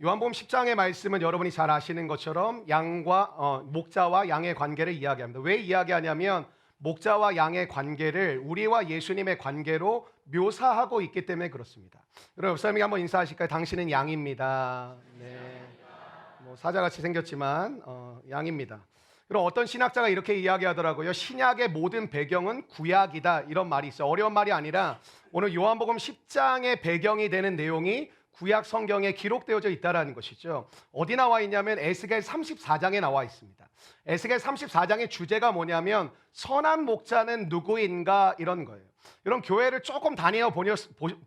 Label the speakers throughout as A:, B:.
A: 요한복음 10장의 말씀은 여러분이 잘 아시는 것처럼 목자와 양의 관계를 이야기합니다. 왜 이야기하냐면 목자와 양의 관계를 우리와 예수님의 관계로 묘사하고 있기 때문에 그렇습니다. 여러분, 옆사람에게 한번 인사하실까요? 당신은 양입니다. 네. 사자같이 생겼지만 양입니다. 그럼 어떤 신학자가 이렇게 이야기하더라고요. 신약의 모든 배경은 구약이다, 이런 말이 있어요. 어려운 말이 아니라 오늘 요한복음 10장의 배경이 되는 내용이 구약 성경에 기록되어져 있다는 것이죠. 어디 나와 있냐면 에스겔 34장에 나와 있습니다. 에스겔 34장의 주제가 뭐냐면 선한 목자는 누구인가, 이런 거예요. 여러분, 교회를 조금 다녀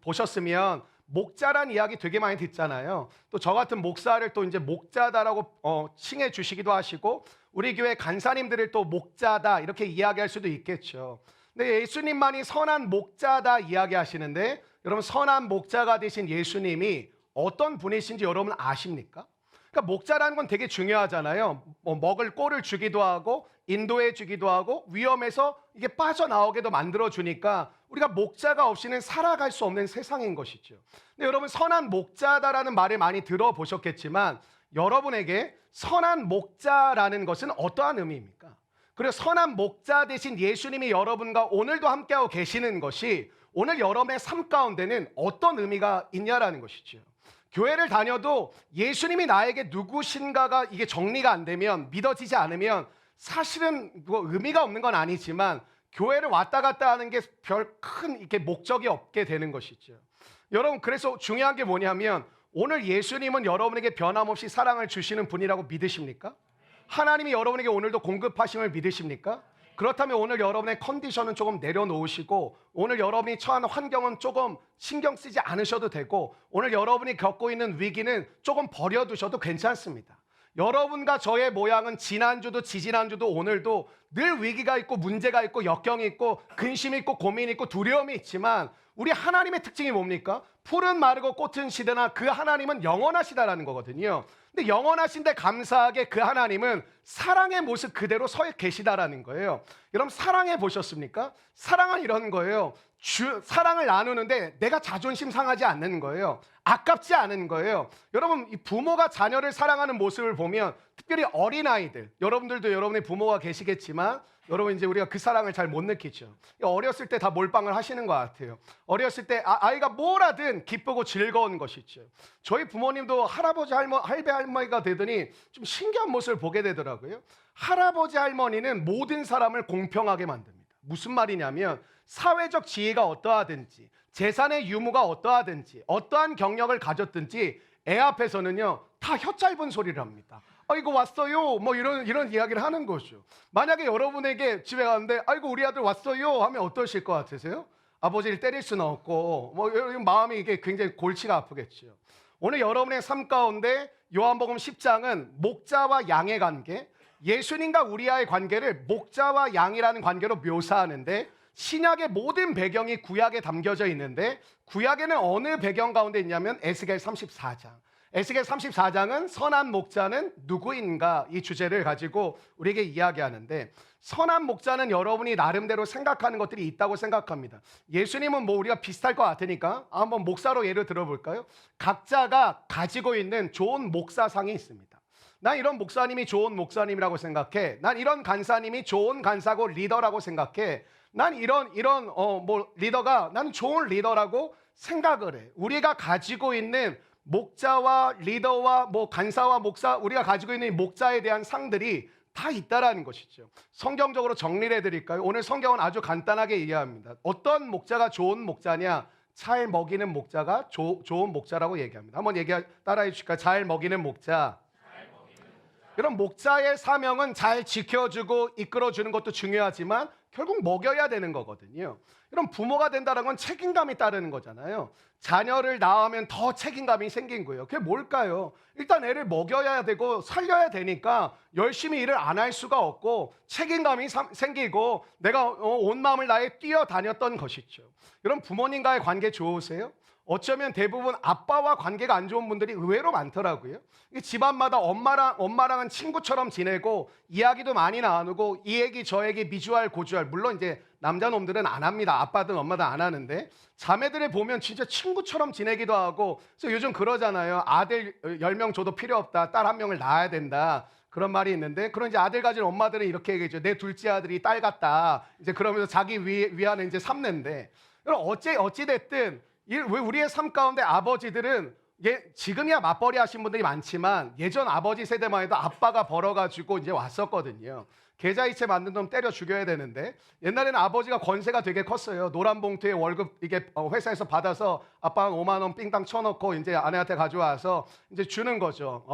A: 보셨으면 목자란 이야기 되게 많이 듣잖아요. 또 저 같은 목사를 또 이제 목자다라고 칭해 주시기도 하시고, 우리 교회 간사님들을 또 목자다 이렇게 이야기할 수도 있겠죠. 근데 예수님만이 선한 목자다 이야기하시는데, 여러분, 선한 목자가 되신 예수님이 어떤 분이신지 여러분 아십니까? 그러니까 목자라는 건 되게 중요하잖아요. 먹을 꼴을 주기도 하고 인도해 주기도 하고 위험해서 이게 빠져나오게도 만들어 주니까 우리가 목자가 없이는 살아갈 수 없는 세상인 것이죠. 근데 여러분, 선한 목자다라는 말을 많이 들어보셨겠지만 여러분에게 선한 목자라는 것은 어떠한 의미입니까? 그리고 선한 목자 대신 예수님이 여러분과 오늘도 함께하고 계시는 것이 오늘 여러분의 삶 가운데는 어떤 의미가 있냐라는 것이죠. 교회를 다녀도 예수님이 나에게 누구신가가 이게 정리가 안 되면, 믿어지지 않으면 사실은 의미가 없는 건 아니지만 교회를 왔다 갔다 하는 게 별 큰 이렇게 목적이 없게 되는 것이죠. 여러분, 그래서 중요한 게 뭐냐면 오늘 예수님은 여러분에게 변함없이 사랑을 주시는 분이라고 믿으십니까? 하나님이 여러분에게 오늘도 공급하심을 믿으십니까? 그렇다면 오늘 여러분의 컨디션은 조금 내려놓으시고, 오늘 여러분이 처한 환경은 조금 신경 쓰지 않으셔도 되고, 오늘 여러분이 겪고 있는 위기는 조금 버려두셔도 괜찮습니다. 여러분과 저의 모양은 지난주도 지지난주도 오늘도 늘 위기가 있고 문제가 있고 역경이 있고 근심이 있고 고민이 있고 두려움이 있지만, 우리 하나님의 특징이 뭡니까? 풀은 마르고 꽃은 시드나 그 하나님은 영원하시다라는 거거든요. 근데 영원하신데 감사하게 그 하나님은 사랑의 모습 그대로 서 계시다라는 거예요. 여러분, 사랑해 보셨습니까? 사랑은 이런 거예요. 사랑을 나누는데 내가 자존심 상하지 않는 거예요. 아깝지 않은 거예요. 여러분, 이 부모가 자녀를 사랑하는 모습을 보면, 특별히 어린아이들, 여러분들도 여러분의 부모가 계시겠지만 여러분, 이제 우리가 그 사랑을 잘 못 느끼죠. 어렸을 때 다 몰빵을 하시는 것 같아요. 어렸을 때 아이가 뭘 하든 기쁘고 즐거운 것이죠. 저희 부모님도 할아버지 할배 할머니가 되더니 좀 신기한 모습을 보게 되더라고요. 할아버지 할머니는 모든 사람을 공평하게 만듭니다. 무슨 말이냐면 사회적 지위가 어떠하든지 재산의 유무가 어떠하든지 어떠한 경력을 가졌든지 애 앞에서는요 다 혀 짧은 소리를 합니다. 아이고 왔어요, 뭐 이런 이야기를 하는 거죠. 만약에 여러분에게 집에 가는데 아이고 우리 아들 왔어요 하면 어떠실 것 같으세요? 아버지를 때릴 수는 없고 마음이 이게 굉장히 골치가 아프겠죠. 오늘 여러분의 삶 가운데 요한복음 10장은 목자와 양의 관계, 예수님과 우리와의 관계를 목자와 양이라는 관계로 묘사하는데, 신약의 모든 배경이 구약에 담겨져 있는데 구약에는 어느 배경 가운데 있냐면 에스겔 34장. 에스겔 34장은 선한 목자는 누구인가, 이 주제를 가지고 우리에게 이야기하는데, 선한 목자는 여러분이 나름대로 생각하는 것들이 있다고 생각합니다. 예수님은 우리가 비슷할 것 같으니까 한번 목사로 예를 들어볼까요? 각자가 가지고 있는 좋은 목사상이 있습니다. 난 이런 목사님이 좋은 목사님이라고 생각해. 난 이런 간사님이 좋은 간사고 리더라고 생각해. 난 이런 리더가 나는 좋은 리더라고 생각을 해. 우리가 가지고 있는 목자와 리더와 간사와 목사, 우리가 가지고 있는 목자에 대한 상들이 다 있다라는 것이죠. 성경적으로 정리를 해드릴까요? 오늘 성경은 아주 간단하게 이해합니다. 어떤 목자가 좋은 목자냐? 잘 먹이는 목자가 좋은 목자라고 얘기합니다. 한번 따라해 주실까요? 잘 먹이는 목자. 이런 목자의 사명은 잘 지켜주고 이끌어주는 것도 중요하지만 결국 먹여야 되는 거거든요. 이런 부모가 된다는 건 책임감이 따르는 거잖아요. 자녀를 낳으면 더 책임감이 생긴 거예요. 그게 뭘까요? 일단 애를 먹여야 되고 살려야 되니까 열심히 일을 안 할 수가 없고 책임감이 생기고 내가 온 마음을 다해 뛰어다녔던 것이죠. 여러분, 부모님과의 관계 좋으세요? 어쩌면 대부분 아빠와 관계가 안 좋은 분들이 의외로 많더라고요. 이 집안마다 엄마랑은 친구처럼 지내고 이야기도 많이 나누고 이 얘기 저 얘기 미주알 고주알, 물론 이제 남자놈들은 안 합니다. 아빠든 엄마든 안 하는데 자매들을 보면 진짜 친구처럼 지내기도 하고. 그래서 요즘 그러잖아요. 아들 10명 줘도 필요 없다. 딸 1명을 낳아야 된다. 그런 말이 있는데, 그런 이제 아들 가진 엄마들은 이렇게 얘기하죠. 내 둘째 아들이 딸 같다. 이제 그러면서 자기 위안을 이제 삼는데, 어찌 됐든 우리의 삶 가운데 아버지들은 지금이야 맞벌이 하신 분들이 많지만 예전 아버지 세대만 해도 아빠가 벌어가지고 이제 왔었거든요. 계좌이체 만든 돈 때려 죽여야 되는데, 옛날에는 아버지가 권세가 되게 컸어요. 노란 봉투에 월급 이게 회사에서 받아서 아빠 한 5만 원 삥땅 쳐놓고 이제 아내한테 가져와서 이제 주는 거죠.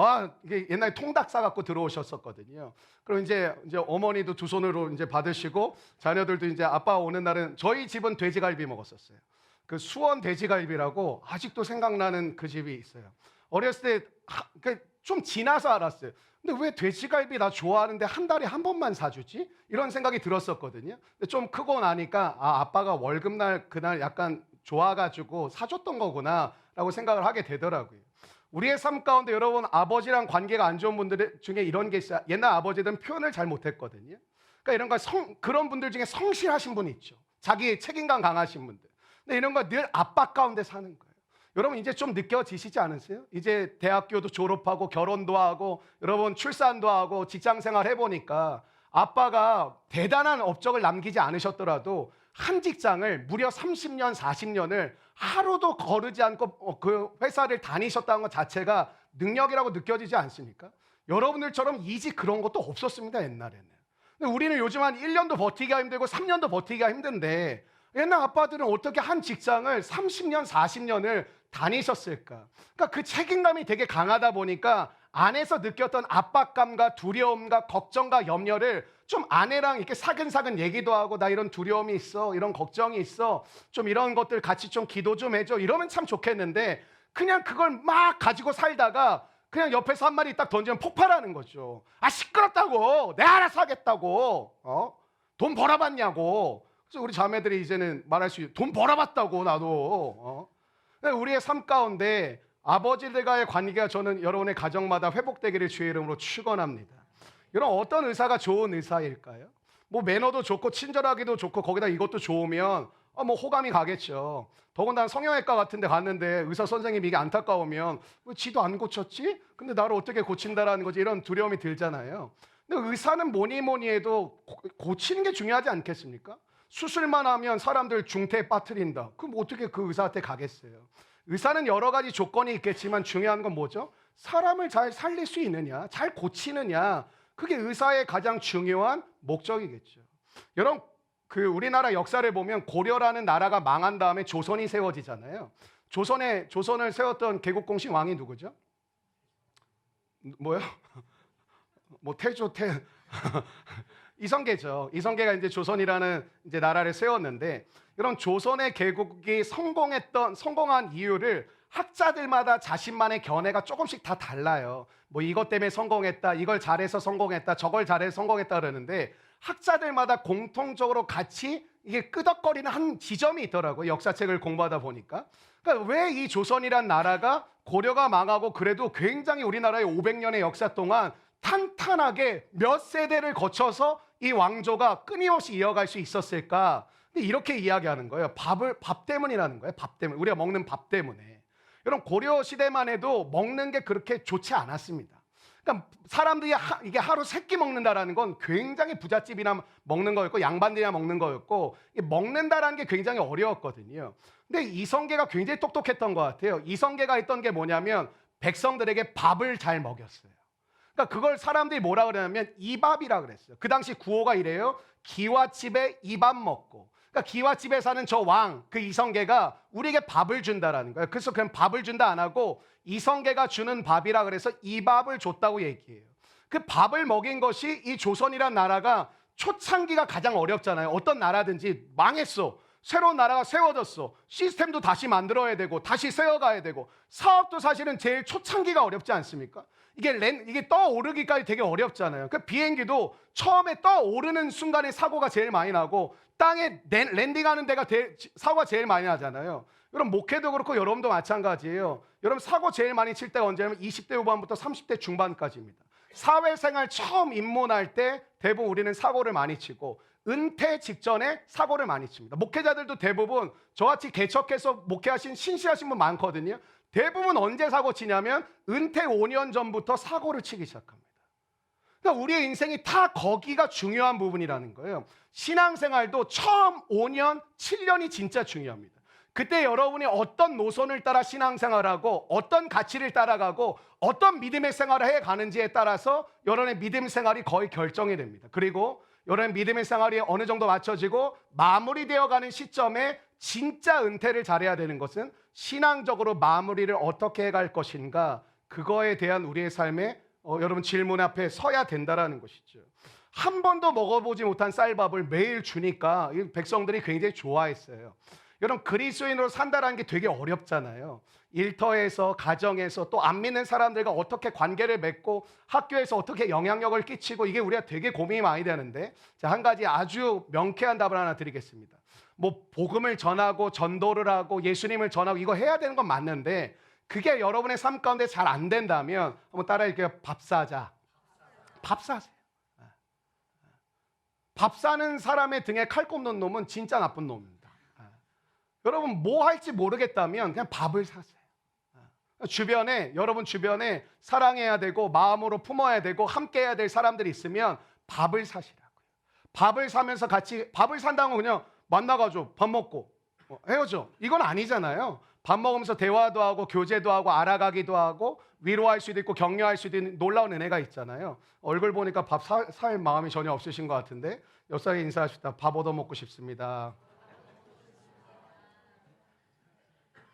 A: 이게 옛날에 통닭 싸갖고 들어오셨었거든요. 그럼 이제 어머니도 두 손으로 이제 받으시고 자녀들도 이제 아빠 오는 날은, 저희 집은 돼지갈비 먹었었어요. 그 수원 돼지갈비라고 아직도 생각나는 그 집이 있어요. 어렸을 때 좀 지나서 알았어요. 근데 왜 돼지갈비 나 좋아하는데 한 달에 한 번만 사주지? 이런 생각이 들었었거든요. 근데 좀 크고 나니까 아빠가 월급날 그날 약간 좋아가지고 사줬던 거구나 라고 생각을 하게 되더라고요. 우리의 삶 가운데 여러분, 아버지랑 관계가 안 좋은 분들 중에 이런 게 있어요. 옛날 아버지들은 표현을 잘 못했거든요. 그러니까 이런 거 그런 분들 중에 성실하신 분이 있죠. 자기 책임감 강하신 분들. 근데 이런 거 늘 압박 가운데 사는 거예요. 여러분 이제 좀 느껴지시지 않으세요? 이제 대학교도 졸업하고 결혼도 하고 여러분 출산도 하고 직장생활 해보니까 아빠가 대단한 업적을 남기지 않으셨더라도 한 직장을 무려 30년, 40년을 하루도 거르지 않고 그 회사를 다니셨다는 것 자체가 능력이라고 느껴지지 않습니까? 여러분들처럼 이직 그런 것도 없었습니다, 옛날에는. 근데 우리는 요즘 한 1년도 버티기가 힘들고 3년도 버티기가 힘든데, 옛날 아빠들은 어떻게 한 직장을 30년, 40년을 다니셨을까? 그러니까 그 책임감이 되게 강하다 보니까 안에서 느꼈던 압박감과 두려움과 걱정과 염려를 좀 아내랑 이렇게 사근사근 얘기도 하고, 나 이런 두려움이 있어, 이런 걱정이 있어, 좀 이런 것들 같이 좀 기도 좀 해줘, 이러면 참 좋겠는데 그냥 그걸 막 가지고 살다가 그냥 옆에서 한 마디 딱 던지면 폭발하는 거죠. 시끄럽다고, 내가 알아서 하겠다고, 돈 벌어봤냐고. 그래서 우리 자매들이 이제는 말할 수 있어요. 돈 벌어봤다고 나도. 우리의 삶 가운데 아버지들과의 관계가, 저는 여러분의 가정마다 회복되기를 주의 이름으로 축원합니다. 여러분, 어떤 의사가 좋은 의사일까요? 뭐 매너도 좋고 친절하기도 좋고 거기다 이것도 좋으면 뭐 호감이 가겠죠. 더군다나 성형외과 같은 데 갔는데 의사 선생님이 이게 안타까우면 왜 지도 안 고쳤지? 근데 나를 어떻게 고친다라는 거지, 이런 두려움이 들잖아요. 근데 의사는 뭐니 해도 고치는 게 중요하지 않겠습니까? 수술만 하면 사람들 중태에 빠뜨린다. 그럼 어떻게 그 의사한테 가겠어요? 의사는 여러 가지 조건이 있겠지만 중요한 건 뭐죠? 사람을 잘 살릴 수 있느냐, 잘 고치느냐, 그게 의사의 가장 중요한 목적이겠죠. 여러분, 그 우리나라 역사를 보면 고려라는 나라가 망한 다음에 조선이 세워지잖아요. 조선을 세웠던 개국공신 왕이 누구죠? 뭐요? 뭐 이성계죠. 이성계가 이제 조선이라는 이제 나라를 세웠는데, 이런 조선의 개국이 성공한 이유를 학자들마다 자신만의 견해가 조금씩 다 달라요. 뭐 이것 때문에 성공했다, 이걸 잘해서 성공했다, 저걸 잘해서 성공했다 그러는데, 학자들마다 공통적으로 같이 이게 끄덕거리는 한 지점이 있더라고요. 역사책을 공부하다 보니까. 그러니까 왜 이 조선이란 나라가 고려가 망하고 그래도 굉장히 우리나라의 500년의 역사 동안 탄탄하게 몇 세대를 거쳐서 이 왕조가 끊임없이 이어갈 수 있었을까? 근데 이렇게 이야기하는 거예요. 밥 때문이라는 거예요. 밥 때문에. 우리가 먹는 밥 때문에. 여러분, 고려 시대만 해도 먹는 게 그렇게 좋지 않았습니다. 그러니까 사람들이 이게 하루 3끼 먹는다라는 건 굉장히 부잣집이나 먹는 거였고 양반들이나 먹는 거였고, 먹는다라는 게 굉장히 어려웠거든요. 근데 이성계가 굉장히 똑똑했던 것 같아요. 이성계가 했던 게 뭐냐면 백성들에게 밥을 잘 먹였어요. 그러니까 그걸 사람들이 뭐라 그러냐면 이밥이라 그랬어요. 그 당시 구호가 이래요. 기와집에 이밥 먹고. 그러니까 기와집에 사는 저 왕, 그 이성계가 우리에게 밥을 준다라는 거예요. 그래서 그냥 밥을 준다 안 하고 이성계가 주는 밥이라 그래서 이밥을 줬다고 얘기해요. 그 밥을 먹인 것이 이 조선이란 나라가 초창기가 가장 어렵잖아요. 어떤 나라든지 망했어. 새로운 나라가 세워졌어. 시스템도 다시 만들어야 되고 다시 세워가야 되고 사업도 사실은 제일 초창기가 어렵지 않습니까? 이게 떠오르기까지 되게 어렵잖아요. 그 비행기도 처음에 떠오르는 순간에 사고가 제일 많이 나고 땅에 랜딩하는 데가 사고가 제일 많이 나잖아요. 여러분 목회도 그렇고 여러분도 마찬가지예요. 여러분 사고 제일 많이 칠 때가 언제냐면 20대 후반부터 30대 중반까지입니다. 사회생활 처음 입문할 때 대부분 우리는 사고를 많이 치고 은퇴 직전에 사고를 많이 칩니다. 목회자들도 대부분 저같이 개척해서 목회하신 신시하신 분 많거든요. 대부분 언제 사고 치냐면 은퇴 5년 전부터 사고를 치기 시작합니다. 그러니까 우리의 인생이 다 거기가 중요한 부분이라는 거예요. 신앙생활도 처음 5년, 7년이 진짜 중요합니다. 그때 여러분이 어떤 노선을 따라 신앙생활하고 어떤 가치를 따라가고 어떤 믿음의 생활을 해가는지에 따라서 여러분의 믿음 생활이 거의 결정이 됩니다. 그리고 여러분의 믿음의 생활이 어느 정도 맞춰지고 마무리되어가는 시점에 진짜 은퇴를 잘해야 되는 것은 신앙적으로 마무리를 어떻게 해갈 것인가, 그거에 대한 우리의 삶에 여러분 질문 앞에 서야 된다는 것이죠. 한 번도 먹어보지 못한 쌀밥을 매일 주니까 백성들이 굉장히 좋아했어요. 여러분 그리스도인으로 산다는 게 되게 어렵잖아요. 일터에서 가정에서 또 안 믿는 사람들과 어떻게 관계를 맺고 학교에서 어떻게 영향력을 끼치고 이게 우리가 되게 고민이 많이 되는데, 자, 한 가지 아주 명쾌한 답을 하나 드리겠습니다. 뭐 복음을 전하고 전도를 하고 예수님을 전하고 이거 해야 되는 건 맞는데 그게 여러분의 삶 가운데 잘 안 된다면 한번 따라할게요. 밥 사자. 밥 사세요. 밥 사는 사람의 등에 칼 꼽는 놈은 진짜 나쁜 놈입니다. 여러분 뭐 할지 모르겠다면 그냥 밥을 사세요. 여러분 주변에 사랑해야 되고 마음으로 품어야 되고 함께 해야 될 사람들이 있으면 밥을 사시라고요. 밥을 사면서 같이 밥을 산다고 그냥 만나가지고 밥 먹고 헤어져. 이건 아니잖아요. 밥 먹으면서 대화도 하고 교제도 하고 알아가기도 하고 위로할 수도 있고 격려할 수도 있는 놀라운 은혜가 있잖아요. 얼굴 보니까 밥 살 마음이 전혀 없으신 것 같은데 옆사람에 인사하시다. 밥 얻어먹고 싶습니다.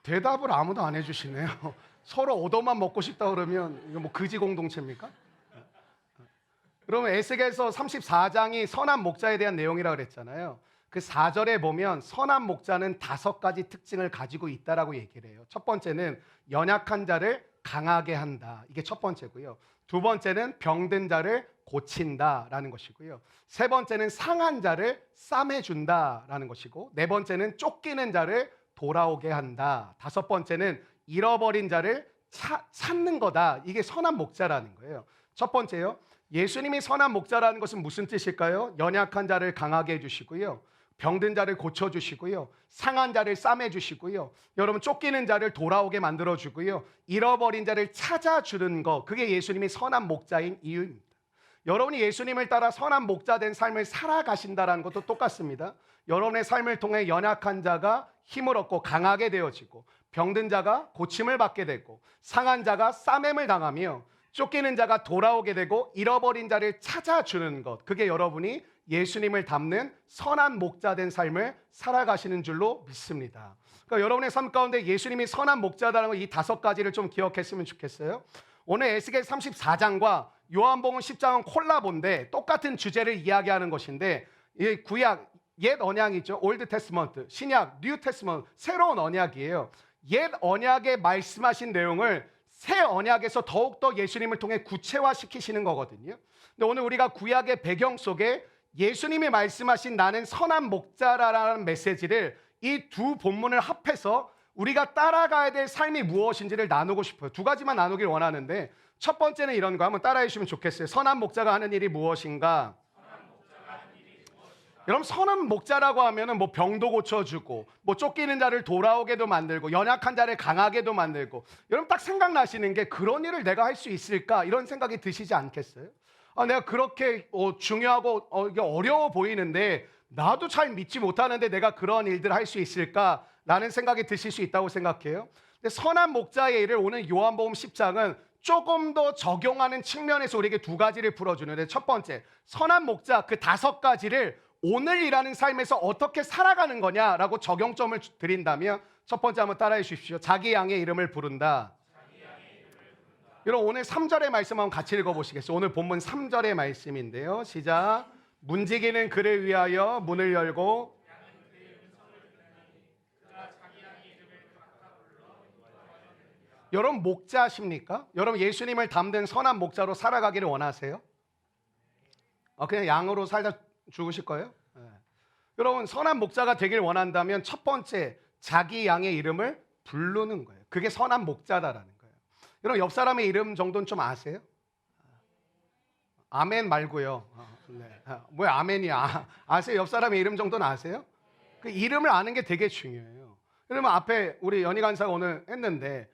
A: 대답을 아무도 안 해주시네요. 서로 얻어만 먹고 싶다 그러면 이거 뭐 그지 공동체입니까? 그러면 에스겔서 34장이 선한 목자에 대한 내용이라고 그랬잖아요. 그 4절에 보면 선한 목자는 5가지 특징을 가지고 있다라고 얘기를 해요. 첫 번째는 연약한 자를 강하게 한다. 이게 첫 번째고요. 두 번째는 병든 자를 고친다라는 것이고요. 세 번째는 상한 자를 싸매준다라는 것이고, 네 번째는 쫓기는 자를 돌아오게 한다. 다섯 번째는 잃어버린 자를 찾는 거다. 이게 선한 목자라는 거예요. 첫 번째요. 예수님이 선한 목자라는 것은 무슨 뜻일까요? 연약한 자를 강하게 해주시고요. 병든 자를 고쳐주시고요. 상한 자를 싸매주시고요. 여러분 쫓기는 자를 돌아오게 만들어주고요. 잃어버린 자를 찾아주는 것. 그게 예수님이 선한 목자인 이유입니다. 여러분이 예수님을 따라 선한 목자 된 삶을 살아가신다는 것도 똑같습니다. 여러분의 삶을 통해 연약한 자가 힘을 얻고 강하게 되어지고 병든 자가 고침을 받게 되고 상한 자가 싸매임을 당하며 쫓기는 자가 돌아오게 되고 잃어버린 자를 찾아주는 것. 그게 여러분이 예수님을 닮는 선한 목자 된 삶을 살아가시는 줄로 믿습니다. 그러니까 여러분의 삶 가운데 예수님이 선한 목자라는 이 5가지를 좀 기억했으면 좋겠어요. 오늘 에스겔 34장과 요한복음 10장은 콜라보인데 똑같은 주제를 이야기하는 것인데, 이 구약 옛 언약이죠. 올드 테스먼트, 신약 뉴 테스먼트, 새로운 언약이에요. 옛 언약에 말씀하신 내용을 새 언약에서 더욱더 예수님을 통해 구체화시키시는 거거든요. 근데 오늘 우리가 구약의 배경 속에 예수님이 말씀하신 나는 선한 목자라는 메시지를 이 두 본문을 합해서 우리가 따라가야 될 삶이 무엇인지를 나누고 싶어요. 2가지만 나누길 원하는데, 첫 번째는 이런 거 한번 따라해 주시면 좋겠어요. 선한 목자가 하는 일이 무엇인가? 여러분 선한 목자라고 하면은 뭐 병도 고쳐주고 뭐 쫓기는 자를 돌아오게도 만들고 연약한 자를 강하게도 만들고, 여러분 딱 생각나시는 게 그런 일을 내가 할 수 있을까 이런 생각이 드시지 않겠어요? 내가 그렇게 중요하고 이게 어려워 보이는데 나도 잘 믿지 못하는데 내가 그런 일들 할 수 있을까라는 생각이 드실 수 있다고 생각해요. 근데 선한 목자의 일을 오늘 요한복음 10장은 조금 더 적용하는 측면에서 우리에게 2가지를 풀어주는데, 첫 번째 선한 목자 그 5가지를 오늘 일하는 삶에서 어떻게 살아가는 거냐라고 적용점을 드린다면, 첫 번째 한번 따라해 주십시오. 자기 양의 이름을 부른다. 여러분 오늘 3절의 말씀 한번 같이 읽어보시겠어요? 오늘 본문 3절의 말씀인데요. 시작. 문지기는 그를 위하여 문을 열고 여러분 목자십니까? 여러분 예수님을 닮은 선한 목자로 살아가기를 원하세요? 그냥 양으로 살다 죽으실 거예요? 네. 여러분 선한 목자가 되길 원한다면 첫 번째 자기 양의 이름을 부르는 거예요. 그게 선한 목자다라는 거예요. 여러분 옆 사람의 이름 정도는 좀 아세요? 아멘 말고요. 네. 뭐야 아멘이야. 아세요? 옆 사람의 이름 정도는 아세요? 그 이름을 아는 게 되게 중요해요. 그러면 앞에 우리 연희 간사가 오늘 했는데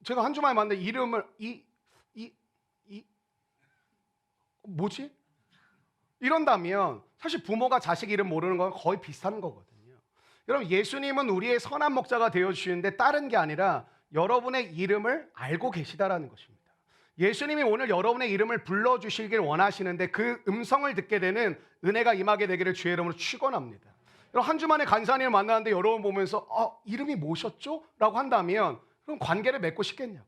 A: 제가 한 주만에 만났는데 이름을 뭐지? 이런다면 사실 부모가 자식 이름 모르는 건 거의 비슷한 거거든요. 여러분 예수님은 우리의 선한 목자가 되어주시는데 다른 게 아니라 여러분의 이름을 알고 계시다라는 것입니다. 예수님이 오늘 여러분의 이름을 불러주시길 원하시는데 그 음성을 듣게 되는 은혜가 임하게 되기를 주의 이름으로 축원합니다. 여러분 한 주 만에 간사님을 만나는데 여러분 보면서 이름이 뭐셨죠? 라고 한다면 그럼 관계를 맺고 싶겠냐고요.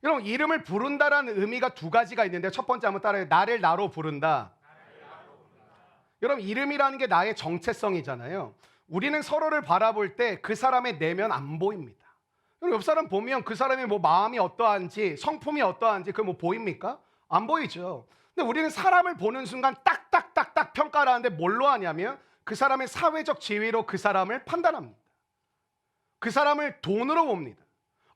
A: 여러분 이름을 부른다라는 의미가 두 가지가 있는데 첫 번째 한번 따라해요. 나를 나로 부른다. 여러분 이름이라는 게 나의 정체성이잖아요. 우리는 서로를 바라볼 때 그 사람의 내면 안 보입니다. 옆 사람 보면 그 사람의 뭐 마음이 어떠한지 성품이 어떠한지 그게 뭐 보입니까? 안 보이죠. 근데 우리는 사람을 보는 순간 딱딱딱딱 평가를 하는데 뭘로 하냐면 그 사람의 사회적 지위로 그 사람을 판단합니다. 그 사람을 돈으로 봅니다.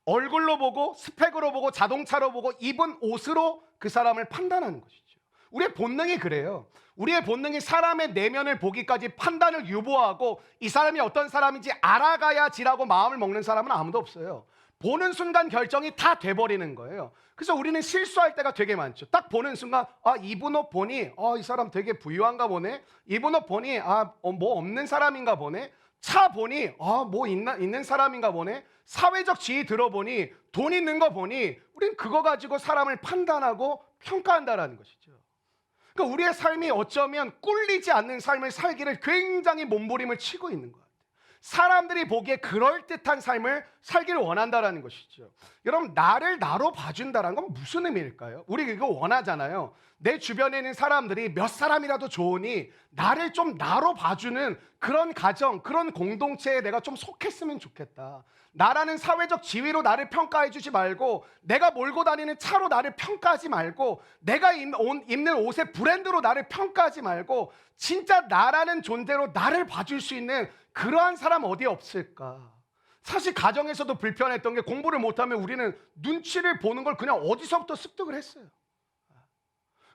A: 얼굴로 보고 스펙으로 보고 자동차로 보고 입은 옷으로 그 사람을 판단하는 것이죠. 우리의 본능이 그래요. 우리의 본능이 사람의 내면을 보기까지 판단을 유보하고 이 사람이 어떤 사람인지 알아가야지라고 마음을 먹는 사람은 아무도 없어요. 보는 순간 결정이 다 돼버리는 거예요. 그래서 우리는 실수할 때가 되게 많죠. 딱 보는 순간 입은 옷 보니 이 사람 되게 부유한가 보네. 입은 옷 보니 뭐 없는 사람인가 보네. 차 보니 뭐 있는 사람인가 보네. 사회적 지위 들어보니 돈 있는 거 보니 우리는 그거 가지고 사람을 판단하고 평가한다라는 것이죠. 그러니까 우리의 삶이 어쩌면 꿀리지 않는 삶을 살기를 굉장히 몸부림을 치고 있는 것 같아요. 사람들이 보기에 그럴듯한 삶을 살기를 원한다라는 것이죠. 여러분 나를 나로 봐준다는 건 무슨 의미일까요? 우리 이거 원하잖아요. 내 주변에 있는 사람들이 몇 사람이라도 좋으니 나를 좀 나로 봐주는 그런 가정, 그런 공동체에 내가 좀 속했으면 좋겠다. 나라는 사회적 지위로 나를 평가해 주지 말고 내가 몰고 다니는 차로 나를 평가하지 말고 내가 입는 옷의 브랜드로 나를 평가하지 말고 진짜 나라는 존재로 나를 봐줄 수 있는 그러한 사람 어디에 없을까? 사실 가정에서도 불편했던 게 공부를 못하면 우리는 눈치를 보는 걸 그냥 어디서부터 습득을 했어요.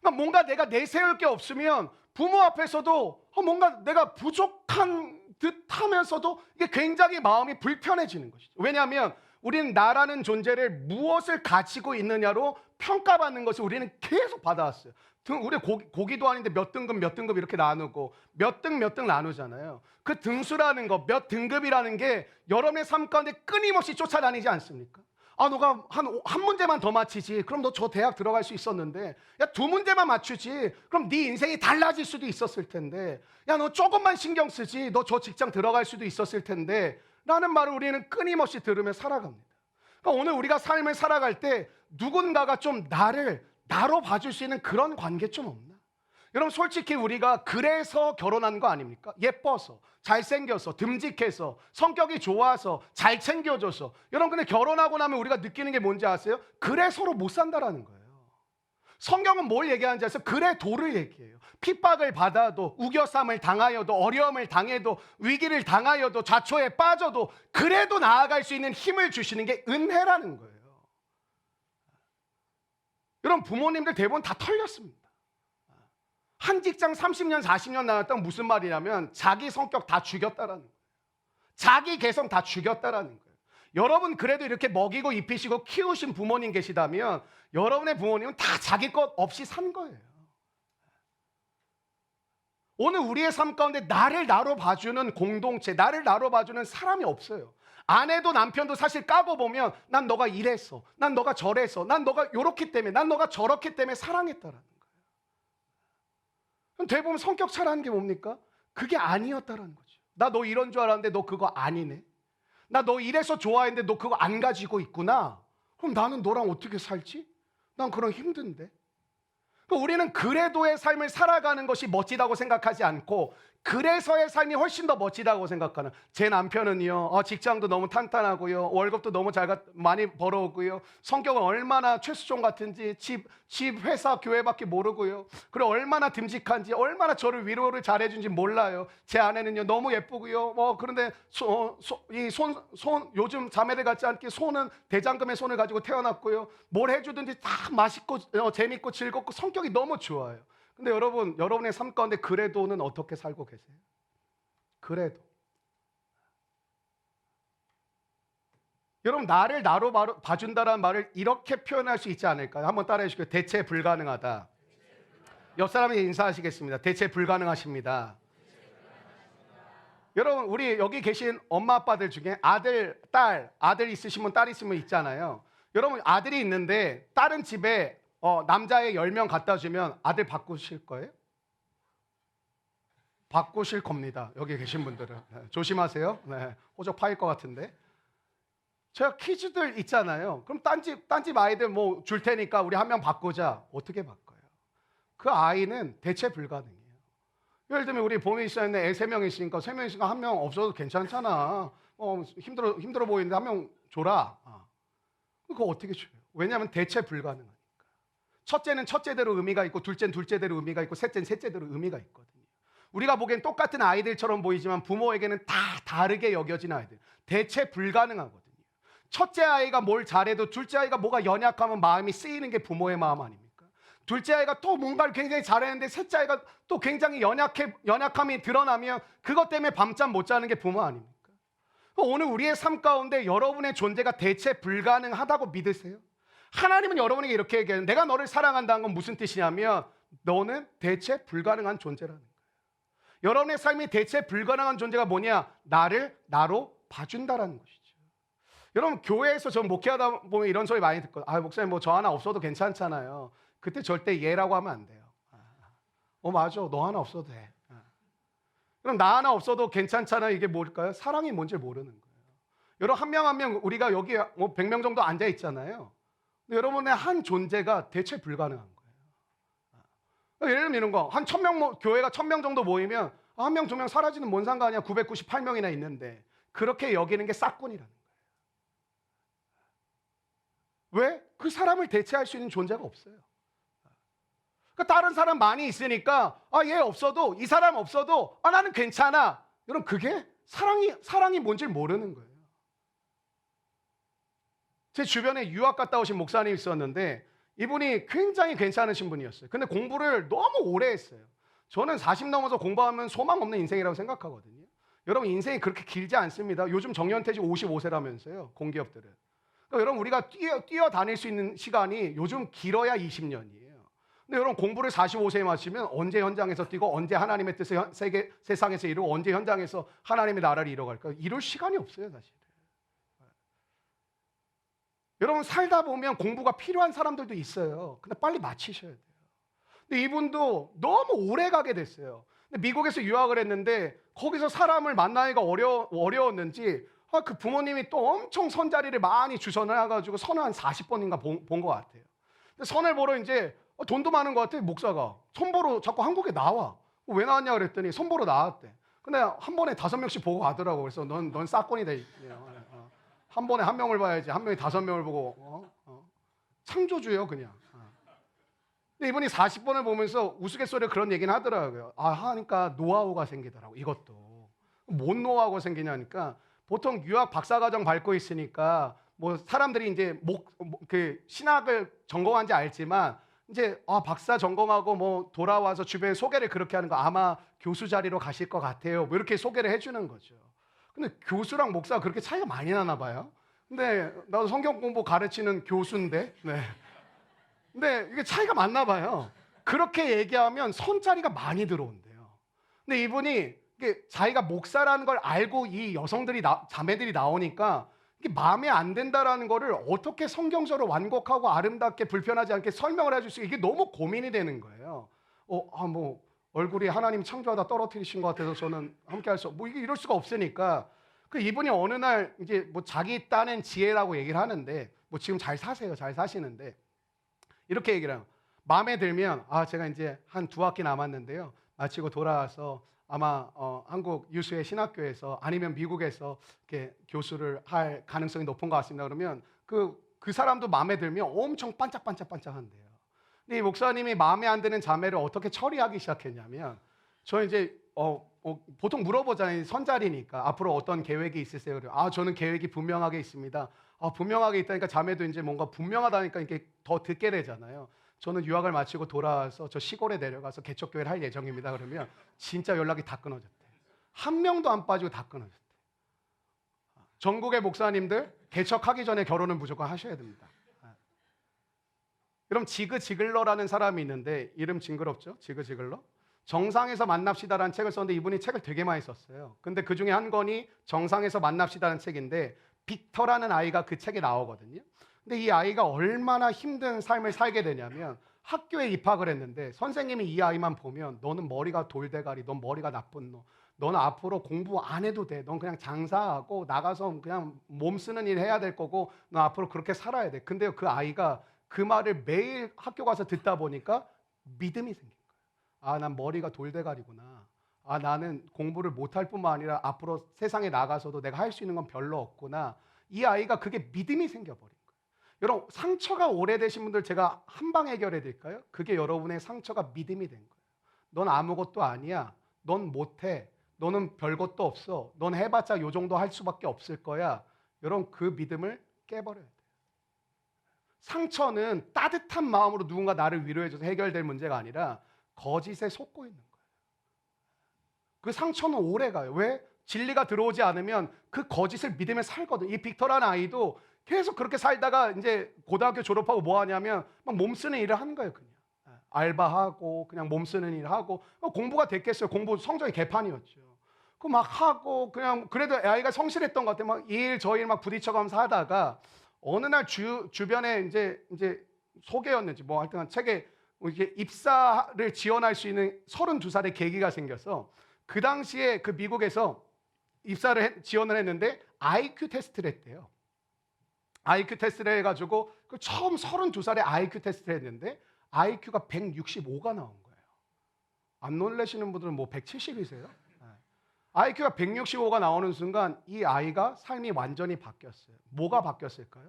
A: 그러니까 뭔가 내가 내세울 게 없으면 부모 앞에서도 뭔가 내가 부족한 듯 하면서도 이게 굉장히 마음이 불편해지는 것이죠. 왜냐하면 우리는 나라는 존재를 무엇을 가지고 있느냐로 평가받는 것을 우리는 계속 받아왔어요. 우리 고기도 아닌데 몇 등급 이렇게 나누고 몇 등 나누잖아요. 그 등수라는 거, 몇 등급이라는 게 여러분의 삶 가운데 끊임없이 쫓아다니지 않습니까? 너가 한 문제만 더 맞히지. 그럼 너 저 대학 들어갈 수 있었는데. 야, 두 문제만 맞추지. 그럼 네 인생이 달라질 수도 있었을 텐데. 야, 너 조금만 신경 쓰지. 너 저 직장 들어갈 수도 있었을 텐데. 라는 말을 우리는 끊임없이 들으며 살아갑니다. 그러니까 오늘 우리가 삶을 살아갈 때 누군가가 좀 나로 봐줄 수 있는 그런 관계 좀 없나? 여러분 솔직히 우리가 그래서 결혼한 거 아닙니까? 예뻐서, 잘생겨서, 듬직해서, 성격이 좋아서, 잘 챙겨줘서. 여러분 근데 결혼하고 나면 우리가 느끼는 게 뭔지 아세요? 그래 서로 못 산다라는 거예요. 성경은 뭘 얘기하는지 아세요? 그래 도를 얘기해요. 핍박을 받아도, 우겨쌈을 당하여도, 어려움을 당해도, 위기를 당하여도, 좌초에 빠져도 그래도 나아갈 수 있는 힘을 주시는 게 은혜라는 거예요. 여러분 부모님들 대부분 다 털렸습니다. 한 직장 30년 40년 나왔다면 무슨 말이냐면 자기 성격 다 죽였다라는 거예요. 자기 개성 다 죽였다라는 거예요. 여러분 그래도 이렇게 먹이고 입히시고 키우신 부모님 계시다면 여러분의 부모님은 다 자기 것 없이 산 거예요. 오늘 우리의 삶 가운데 나를 나로 봐주는 공동체, 나를 나로 봐주는 사람이 없어요. 아내도 남편도 사실 까고 보면 난 너가 이랬어, 난 너가 저랬어, 난 너가 요렇기 때문에, 난 너가 저렇기 때문에 사랑했다라는 거예요. 그럼 대부분 성격 차라는 게 뭡니까? 그게 아니었다라는 거죠. 나 너 이런 줄 알았는데 너 그거 아니네. 나 너 이래서 좋아했는데 너 그거 안 가지고 있구나. 그럼 나는 너랑 어떻게 살지? 난 그럼 힘든데. 우리는 그래도의 삶을 살아가는 것이 멋지다고 생각하지 않고 그래서의 삶이 훨씬 더 멋지다고 생각하는, 제 남편은요, 직장도 너무 탄탄하고요, 월급도 너무 많이 벌어오고요, 성격은 얼마나 최수종 같은지 집 회사 교회밖에 모르고요, 그리고 얼마나 듬직한지, 얼마나 저를 위로를 잘해준지 몰라요. 제 아내는요 너무 예쁘고요, 그런데 요즘 자매들 같지 않게 손은 대장금의 손을 가지고 태어났고요, 뭘 해주든지 다 맛있고 재밌고 즐겁고 성격이 너무 좋아요. 근데 여러분, 여러분의 삶 가운데 그래도는 어떻게 살고 계세요? 그래도. 여러분, 나를 나로 봐준다는 말을 이렇게 표현할 수 있지 않을까요? 한번 따라해 주시고요. 대체 불가능하다. 옆 사람에게 인사하시겠습니다. 대체 불가능하십니다. 여러분, 우리 여기 계신 엄마 아빠들 중에 아들, 딸, 아들 있으시면 딸 있으면 있잖아요. 여러분, 아들이 있는데 다른 집에 남자애 10명 갖다 주면 아들 바꾸실 거예요? 바꾸실 겁니다. 여기 계신 분들은. 네, 조심하세요. 네, 호적 파일 것 같은데. 제가 키즈들 있잖아요. 그럼 딴집 아이들 뭐 줄 테니까 우리 한 명 바꾸자. 어떻게 바꿔요? 그 아이는 대체 불가능해요. 예를 들면 우리 봄에 있었는데 애 3명 있으니까 3명 있으니까 한 명 없어도 괜찮잖아. 힘들어 보이는데 한 명 줘라. 그거 어떻게 줘요? 왜냐하면 대체 불가능하니까. 첫째는 첫째대로 의미가 있고, 둘째는 둘째대로 의미가 있고, 셋째는 셋째대로 의미가 있거든요. 우리가 보기엔 똑같은 아이들처럼 보이지만 부모에게는 다 다르게 여겨진 아이들. 대체 불가능하거든요. 첫째 아이가 뭘 잘해도 둘째 아이가 뭐가 연약하면 마음이 쓰이는 게 부모의 마음 아닙니까? 둘째 아이가 또 뭔가를 굉장히 잘했는데 셋째 아이가 또 굉장히 연약함이 드러나면 그것 때문에 밤잠 못 자는 게 부모 아닙니까? 오늘 우리의 삶 가운데 여러분의 존재가 대체 불가능하다고 믿으세요? 하나님은 여러분에게 이렇게 얘기해요. 내가 너를 사랑한다는 건 무슨 뜻이냐면 너는 대체 불가능한 존재라는 거예요. 여러분의 삶이 대체 불가능한 존재가 뭐냐? 나를 나로 봐준다라는 것이죠. 여러분, 교회에서 전 목회하다 보면 이런 소리 많이 듣거든요. 목사님 뭐 저 하나 없어도 괜찮잖아요. 그때 절대 예라고 하면 안 돼요. 맞아, 너 하나 없어도 돼. 그럼 나 하나 없어도 괜찮잖아. 이게 뭘까요? 사랑이 뭔지 모르는 거예요. 여러분, 한 명 한 명 우리가 여기 100명 정도 앉아 있잖아요. 여러분의 한 존재가 대체 불가능한 거예요. 예를 들면 이런 거, 한 1000명, 교회가 1000명 정도 모이면 한 명, 2명 사라지는 뭔 상관이야. 998명이나 있는데. 그렇게 여기는 게 싹군이라는 거예요. 왜? 그 사람을 대체할 수 있는 존재가 없어요. 그러니까 다른 사람 많이 있으니까 얘 없어도, 이 사람 없어도 나는 괜찮아. 여러분, 그게 사랑이 뭔지 모르는 거예요. 제 주변에 유학 갔다 오신 목사님이 있었는데 이분이 굉장히 괜찮으신 분이었어요. 근데 공부를 너무 오래 했어요. 저는 40 넘어서 공부하면 소망 없는 인생이라고 생각하거든요. 여러분, 인생이 그렇게 길지 않습니다. 요즘 정년퇴직 55세라면서요, 공기업들은. 그러니까 여러분, 우리가 뛰어다닐 수 있는 시간이 요즘 길어야 20년이에요. 근데 여러분, 공부를 45세에 마치면 언제 현장에서 뛰고, 언제 하나님의 뜻을 세상에서 이루고, 언제 현장에서 하나님의 나라를 이뤄갈까요? 이럴 시간이 없어요, 사실. 여러분, 살다 보면 공부가 필요한 사람들도 있어요. 근데 빨리 마치셔야 돼요. 근데 이분도 너무 오래 가게 됐어요. 근데 미국에서 유학을 했는데 거기서 사람을 만나기가 어려웠는지 그 부모님이 또 엄청 선자리를 많이 주선해가지고 선을 한 40번인가 본 것 같아요. 근데 선을 보러 이제 돈도 많은 것 같아요. 목사가 선 보러 자꾸 한국에 나와. 왜 나왔냐 그랬더니 선 보러 나왔대. 근데 한 번에 5명씩 보고 가더라고. 그래서 넌 싹건이다. 한 번에 한 명을 봐야지. 한 명이 5명을 보고 창조주예요, 그냥. 근데 이분이 40번을 보면서 우스갯소리로 그런 얘기는 하더라고요. 하니까 노하우가 생기더라고. 이것도 뭔 노하우가 생기냐니까, 보통 유학 박사과정 밟고 있으니까 뭐 사람들이 이제 그 신학을 전공한지 알지만 이제 박사 전공하고 뭐 돌아와서 주변에 소개를 그렇게 하는 거, 아마 교수 자리로 가실 것 같아요. 뭐 이렇게 소개를 해주는 거죠. 근데 교수랑 목사가 그렇게 차이가 많이 나나 봐요. 근데 나도 성경 공부 가르치는 교수인데, 네. 근데 이게 차이가 많나 봐요. 그렇게 얘기하면 선자리가 많이 들어온대요. 근데 이분이 자기가 목사라는 걸 알고 이 여성들이 자매들이 나오니까 이게 마음에 안 든다라는 거를 어떻게 성경적으로 완곡하고 아름답게 불편하지 않게 설명을 해줄 수, 이게 너무 고민이 되는 거예요. 뭐 얼굴이 하나님 창조하다 떨어뜨리신 것 같아서 저는 함께 할 수, 이게 이럴 수가 없으니까 이분이 어느 날 이제 뭐 자기 딴엔 지혜라고 얘기를 하는데, 뭐 지금 잘 사세요, 잘 사시는데 이렇게 얘기를 해요. 마음에 들면 제가 이제 한 2학기 남았는데요, 마치고 돌아와서 아마 한국 유수의 신학교에서 아니면 미국에서 이렇게 교수를 할 가능성이 높은 것 같습니다. 그러면 그 사람도 마음에 들면 엄청 반짝반짝반짝한대요. 근데 이 목사님이 마음에 안 드는 자매를 어떻게 처리하기 시작했냐면, 저 이제 보통 물어보잖아요. 선자리니까 앞으로 어떤 계획이 있으세요? 그래요. 저는 계획이 분명하게 있습니다. 분명하게 있다니까 자매도 이제 뭔가 분명하다니까 이렇게 더 듣게 되잖아요. 저는 유학을 마치고 돌아와서 저 시골에 내려가서 개척교회를 할 예정입니다. 그러면 진짜 연락이 다 끊어졌대. 한 명도 안 빠지고 다 끊어졌대. 전국의 목사님들 개척하기 전에 결혼은 무조건 하셔야 됩니다. 그럼 지그 지글러라는 사람이 있는데, 이름 징그럽죠? 지그 지글러? 정상에서 만납시다라는 책을 썼는데 이분이 책을 되게 많이 썼어요. 근데 그 중에 한 권이 정상에서 만납시다라는 책인데, 빅터라는 아이가 그 책에 나오거든요. 근데 이 아이가 얼마나 힘든 삶을 살게 되냐면, 학교에 입학을 했는데 선생님이 이 아이만 보면 너는 머리가 돌대가리, 넌 머리가 나쁜 놈, 너는 앞으로 공부 안 해도 돼, 넌 그냥 장사하고 나가서 그냥 몸 쓰는 일 해야 될 거고 너 앞으로 그렇게 살아야 돼. 근데 그 아이가 그 말을 매일 학교 가서 듣다 보니까 믿음이 생긴 거예요. 난 머리가 돌대가리구나. 나는 공부를 못할 뿐만 아니라 앞으로 세상에 나가서도 내가 할 수 있는 건 별로 없구나. 이 아이가 그게 믿음이 생겨버린 거예요. 여러분, 상처가 오래되신 분들 제가 한 방 해결해 드릴까요? 그게 여러분의 상처가 믿음이 된 거예요. 넌 아무것도 아니야. 넌 못해. 너는 별것도 없어. 넌 해봤자 요 정도 할 수밖에 없을 거야. 여러분, 그 믿음을 깨버려야 돼요. 상처는 따뜻한 마음으로 누군가 나를 위로해줘서 해결될 문제가 아니라 거짓에 속고 있는 거예요. 그 상처는 오래가요. 왜? 진리가 들어오지 않으면 그 거짓을 믿으며 살거든. 이 빅터라는 아이도 계속 그렇게 살다가 이제 고등학교 졸업하고 뭐 하냐면 막 몸 쓰는 일을 하는 거예요. 그냥 알바하고 그냥 몸 쓰는 일 하고. 공부가 됐겠어요. 공부 성적이 개판이었죠. 그 막 하고 그냥 그래도 아이가 성실했던 것 같아요. 막 이 일 저 일 막 부딪혀가면서 하다가 어느 날 주변에 이제 소개였는지 뭐 하여튼 책에 이게 입사를 지원할 수 있는 32살의 계기가 생겨서, 그 당시에 그 미국에서 지원을 했는데 IQ 테스트를 했대요. IQ 테스트를 해가지고 그 처음 32살에 IQ 테스트를 했는데 IQ가 165가 나온 거예요. 안 놀라시는 분들은 뭐 170이세요? IQ가 165가 나오는 순간 이 아이가 삶이 완전히 바뀌었어요. 뭐가 바뀌었을까요?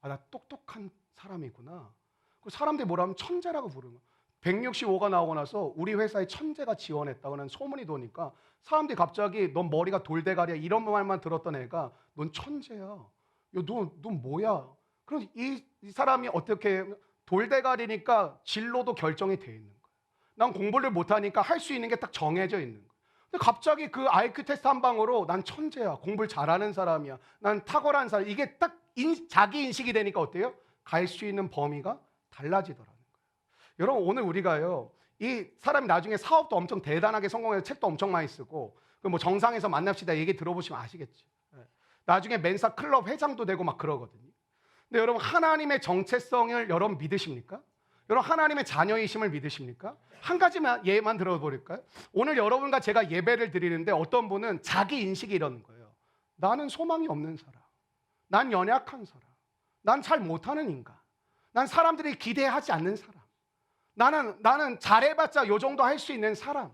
A: 나 똑똑한 사람이구나. 그 사람들이 뭐라 하면 천재라고 부르는 거예요. 165가 나오고 나서 우리 회사에 천재가 지원했다고는 소문이 도니까 사람들이 갑자기 넌 머리가 돌대가리야 이런 말만 들었던 애가 넌 천재야. 넌 뭐야? 그럼 이 사람이 어떻게 돌대가리니까 진로도 결정이 돼 있는 거예요. 난 공부를 못하니까 할 수 있는 게 딱 정해져 있는 거예요. 근데 갑자기 그 IQ 테스트 한 방으로 난 천재야, 공부를 잘하는 사람이야, 난 탁월한 사람, 이게 딱 자기 인식이 되니까 어때요? 갈 수 있는 범위가 달라지더라는 거예요. 여러분, 오늘 우리가요, 이 사람이 나중에 사업도 엄청 대단하게 성공해서 책도 엄청 많이 쓰고 그 뭐 정상에서 만납시다 얘기 들어보시면 아시겠죠. 나중에 멘사 클럽 회장도 되고 막 그러거든요. 근데 여러분, 하나님의 정체성을 여러분 믿으십니까? 여러분, 하나님의 자녀이심을 믿으십니까? 한 가지만 예만 들어버릴까요? 오늘 여러분과 제가 예배를 드리는데 어떤 분은 자기 인식이 이러는 거예요. 나는 소망이 없는 사람, 난 연약한 사람, 난 잘 못하는 인간, 난 사람들이 기대하지 않는 사람, 나는 잘해봤자 요 정도 할 수 있는 사람.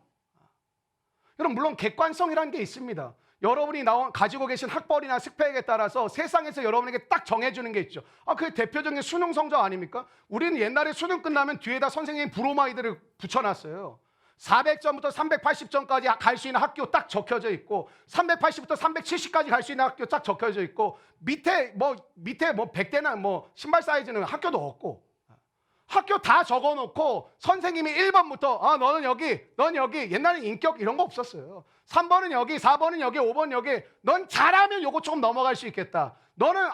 A: 여러분, 물론 객관성이라는 게 있습니다. 여러분이 가지고 계신 학벌이나 스펙에 따라서 세상에서 여러분에게 딱 정해주는 게 있죠. 그게 대표적인 수능 성적 아닙니까? 우리는 옛날에 수능 끝나면 뒤에다 선생님이 브로마이드를 붙여놨어요. 400점부터 380점까지 갈 수 있는 학교 딱 적혀져 있고 380부터 370까지 갈 수 있는 학교 딱 적혀져 있고 밑에 뭐 100대나 뭐 신발 사이즈는 학교도 없고, 학교 다 적어놓고 선생님이 1번부터 너는 여기, 넌 여기. 옛날에 인격 이런 거 없었어요. 3번은 여기, 4번은 여기, 5번 여기. 넌 잘하면 요거 조금 넘어갈 수 있겠다. 너는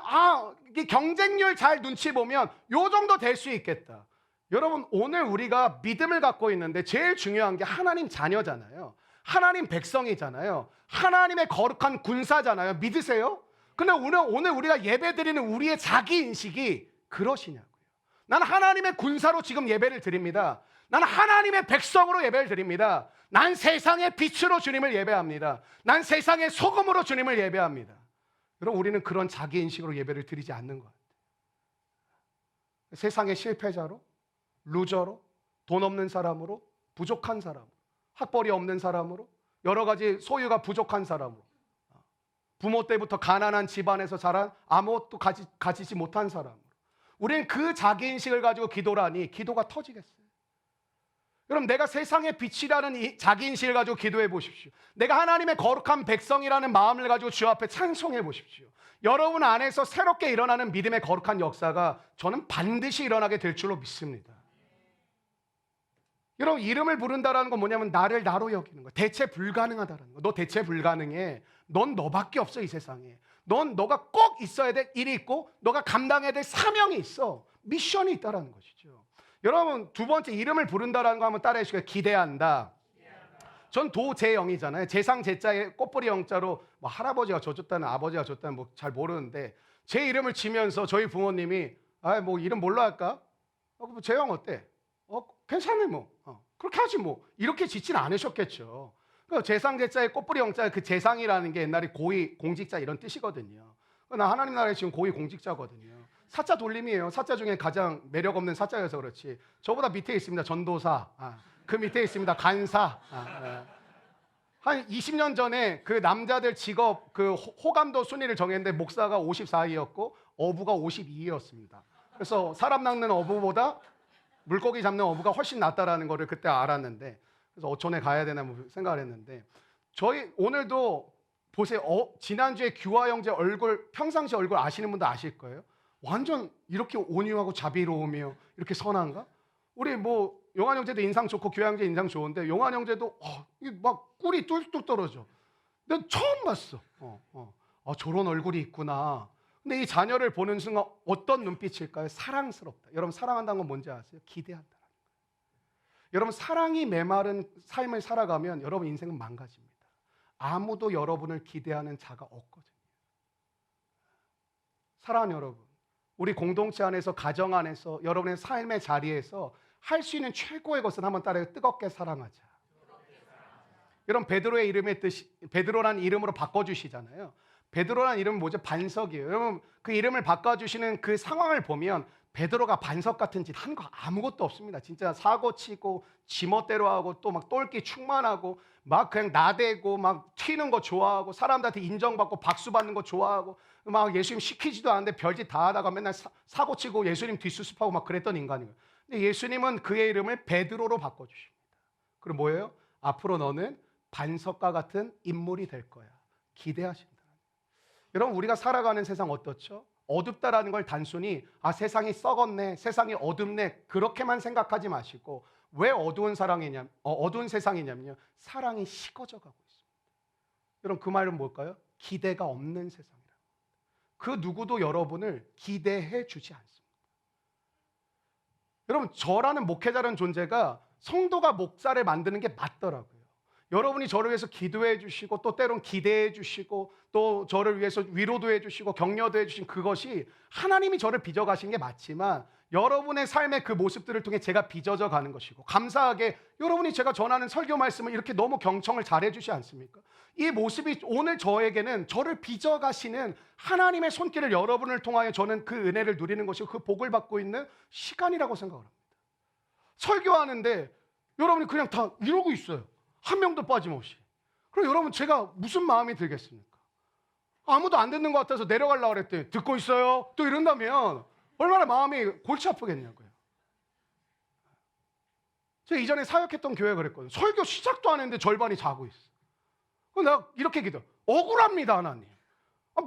A: 이 경쟁률 잘 눈치 보면 요 정도 될 수 있겠다. 여러분, 오늘 우리가 믿음을 갖고 있는데 제일 중요한 게 하나님 자녀잖아요. 하나님 백성이잖아요. 하나님의 거룩한 군사잖아요. 믿으세요? 근데 오늘 우리가 예배드리는 우리의 자기 인식이 그러시냐고요. 나는 하나님의 군사로 지금 예배를 드립니다. 나는 하나님의 백성으로 예배를 드립니다. 난 세상의 빛으로 주님을 예배합니다. 난 세상의 소금으로 주님을 예배합니다. 여러분, 우리는 그런 자기 인식으로 예배를 드리지 않는 것 같아요. 세상의 실패자로, 루저로, 돈 없는 사람으로, 부족한 사람으로, 학벌이 없는 사람으로, 여러 가지 소유가 부족한 사람으로, 부모 때부터 가난한 집안에서 자란 아무것도 가지지 못한 사람으로, 우리는 그 자기인식을 가지고 기도를 하니 기도가 터지겠어요? 여러분, 내가 세상의 빛이라는 이 자기인식을 가지고 기도해 보십시오. 내가 하나님의 거룩한 백성이라는 마음을 가지고 주 앞에 찬송해 보십시오. 여러분 안에서 새롭게 일어나는 믿음의 거룩한 역사가 저는 반드시 일어나게 될 줄로 믿습니다. 여러분, 이름을 부른다는 건 뭐냐면 나를 나로 여기는 거예요. 대체 불가능하다는 거. 너 대체 불가능해. 넌 너밖에 없어, 이 세상에. 너가 꼭 있어야 될 일이 있고 너가 감당해야 될 사명이 있어. 미션이 있다라는 것이죠. 여러분, 두 번째 이름을 부른다라는 거 한번 따라해 주시고요. 기대한다. 전 도재영이잖아요. 재상 제자에 꽃뿌리 영자로 뭐 할아버지가 줬다는 아버지가 줬다는 뭐 잘 모르는데 제 이름을 지면서 저희 부모님이 뭐 이름 뭘로 할까? 뭐 재영 어때? 괜찮네 뭐. 그렇게 하지 뭐. 이렇게 짓진 않으셨겠죠. 그 재상 제자에 꽃뿌리 영자, 그 재상이라는 게 옛날에 고위 공직자 이런 뜻이거든요. 나 하나님 나라에 지금 고위 공직자거든요. 사자 돌림이에요. 사자 중에 가장 매력 없는 사자여서 그렇지. 저보다 밑에 있습니다. 전도사. 그 밑에 있습니다. 간사. 한 20년 전에 그 남자들 직업 그 호감도 순위를 정했는데 목사가 54위였고 어부가 52위였습니다. 그래서 사람 낚는 어부보다 물고기 잡는 어부가 훨씬 낫다라는 거를 그때 알았는데, 그래서 어촌에 가야 되나 생각을 했는데, 저희 오늘도 보세요. 지난주에 규화 형제 얼굴, 평상시 얼굴 아시는 분도 아실 거예요. 완전 이렇게 온유하고 자비로우며 이렇게 선한가? 우리 뭐 용환 형제도 인상 좋고 규화 형제 인상 좋은데 용환 형제도 막 꿀이 뚝뚝 떨어져. 내가 처음 봤어. 저런 얼굴이 있구나. 근데 이 자녀를 보는 순간 어떤 눈빛일까요? 사랑스럽다. 여러분, 사랑한다는 건 뭔지 아세요? 기대한다. 여러분, 사랑이 메마른 삶을 살아가면 여러분 인생은 망가집니다. 아무도 여러분을 기대하는 자가 없거든요. 사랑하는 여러분, 우리 공동체 안에서, 가정 안에서, 여러분의 삶의 자리에서 할 수 있는 최고의 것은 한번 따라요. 뜨겁게 사랑하자. 여러분, 베드로의 이름의 뜻이, 베드로라는 이름으로 바꿔주시잖아요. 베드로라는 이름은 뭐죠? 반석이에요. 여러분, 그 이름을 바꿔주시는 그 상황을 보면 베드로가 반석 같은 짓 한 거 아무것도 없습니다. 진짜 사고치고 지멋대로 하고 또 막 똘끼 충만하고 막 그냥 나대고 막 튀는 거 좋아하고 사람들한테 인정받고 박수 받는 거 좋아하고 막 예수님 시키지도 않는데 별짓 다 하다가 맨날 사고치고 예수님 뒷수습하고 막 그랬던 인간이에요. 근데 예수님은 그의 이름을 베드로로 바꿔주십니다. 그리고 뭐예요? 앞으로 너는 반석과 같은 인물이 될 거야. 기대하신다. 여러분, 우리가 살아가는 세상 어떻죠? 어둡다라는 걸 단순히 세상이 썩었네, 세상이 어둡네 그렇게만 생각하지 마시고, 왜 어두운 세상이냐면요, 사랑이 식어져 가고 있습니다. 여러분, 그 말은 뭘까요? 기대가 없는 세상이라. 그 누구도 여러분을 기대해 주지 않습니다. 여러분, 저라는 목회자라는 존재가 성도가 목사를 만드는 게 맞더라고요. 여러분이 저를 위해서 기도해 주시고 또 때론 기대해 주시고 또 저를 위해서 위로도 해 주시고 격려도 해 주신 그것이 하나님이 저를 빚어가신 게 맞지만, 여러분의 삶의 그 모습들을 통해 제가 빚어져 가는 것이고, 감사하게 여러분이 제가 전하는 설교 말씀을 이렇게 너무 경청을 잘해 주지 않습니까? 이 모습이 오늘 저에게는 저를 빚어가시는 하나님의 손길을 여러분을 통하여 저는 그 은혜를 누리는 것이고 그 복을 받고 있는 시간이라고 생각을 합니다. 설교하는데 여러분이 그냥 다 이러고 있어요. 한 명도 빠짐없이. 그럼 여러분, 제가 무슨 마음이 들겠습니까? 아무도 안 듣는 것 같아서 내려가려고 그랬더니 듣고 있어요 또 이런다면 얼마나 마음이 골치 아프겠냐고요. 제가 이전에 사역했던 교회가 그랬거든요. 설교 시작도 안 했는데 절반이 자고 있어. 그럼 내가 이렇게 기도, 억울합니다 하나님.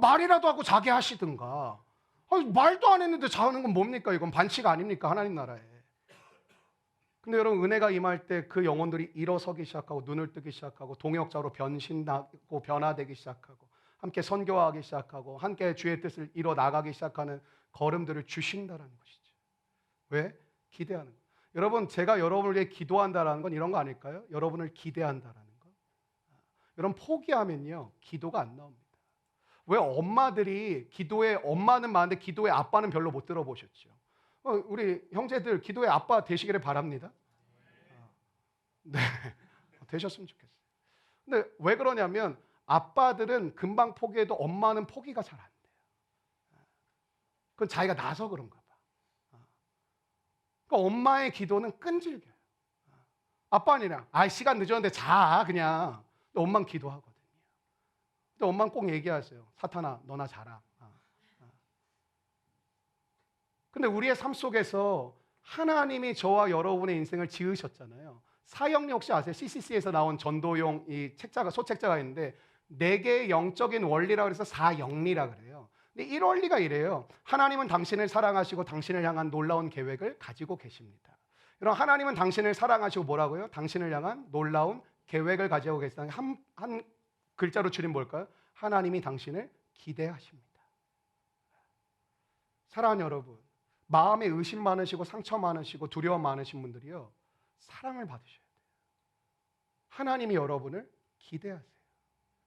A: 말이라도 하고 자게 하시든가. 말도 안 했는데 자는 건 뭡니까? 이건 반칙 아닙니까? 하나님 나라에. 근데 여러분, 은혜가 임할 때 그 영혼들이 일어서기 시작하고 눈을 뜨기 시작하고 동역자로 변신하고 변화되기 시작하고 함께 선교하기 시작하고 함께 주의 뜻을 이뤄 나가기 시작하는 걸음들을 주신다는 것이죠. 왜? 기대하는 거. 여러분, 제가 여러분을 위해 기도한다는 건 이런 거 아닐까요? 여러분을 기대한다는 거. 여러분, 포기하면요 기도가 안 나옵니다. 왜 엄마들이 기도에, 엄마는 많은데 기도에 아빠는 별로 못 들어보셨죠? 우리 형제들 기도의 아빠 되시기를 바랍니다. 네, 되셨으면 좋겠어요. 근데 왜 그러냐면 아빠들은 금방 포기해도 엄마는 포기가 잘 안 돼요. 그건 자기가 나서 그런가 봐. 그러니까 엄마의 기도는 끈질겨요. 아빠 아니라 시간 늦었는데 자 그냥. 근데 엄마는 기도하거든요. 근데 엄마는 꼭 얘기하세요. 사탄아, 너나 자라. 근데 우리의 삶 속에서 하나님이 저와 여러분의 인생을 지으셨잖아요. 사형리 혹시 아세요? CCC에서 나온 전도용 이 책자가 소책자가 있는데 네 개의 영적인 원리라고 해서 사영리라 그래요. 근데 이 원리가 이래요. 하나님은 당신을 사랑하시고 당신을 향한 놀라운 계획을 가지고 계십니다. 여러분, 하나님은 당신을 사랑하시고 뭐라고요? 당신을 향한 놀라운 계획을 가지고 계시다. 한 글자로 줄인 뭘까요? 하나님이 당신을 기대하십니다. 사랑하는 여러분, 마음에 의심 많으시고 상처 많으시고 두려움 많으신 분들이요, 사랑을 받으셔야 돼요. 하나님이 여러분을 기대하세요.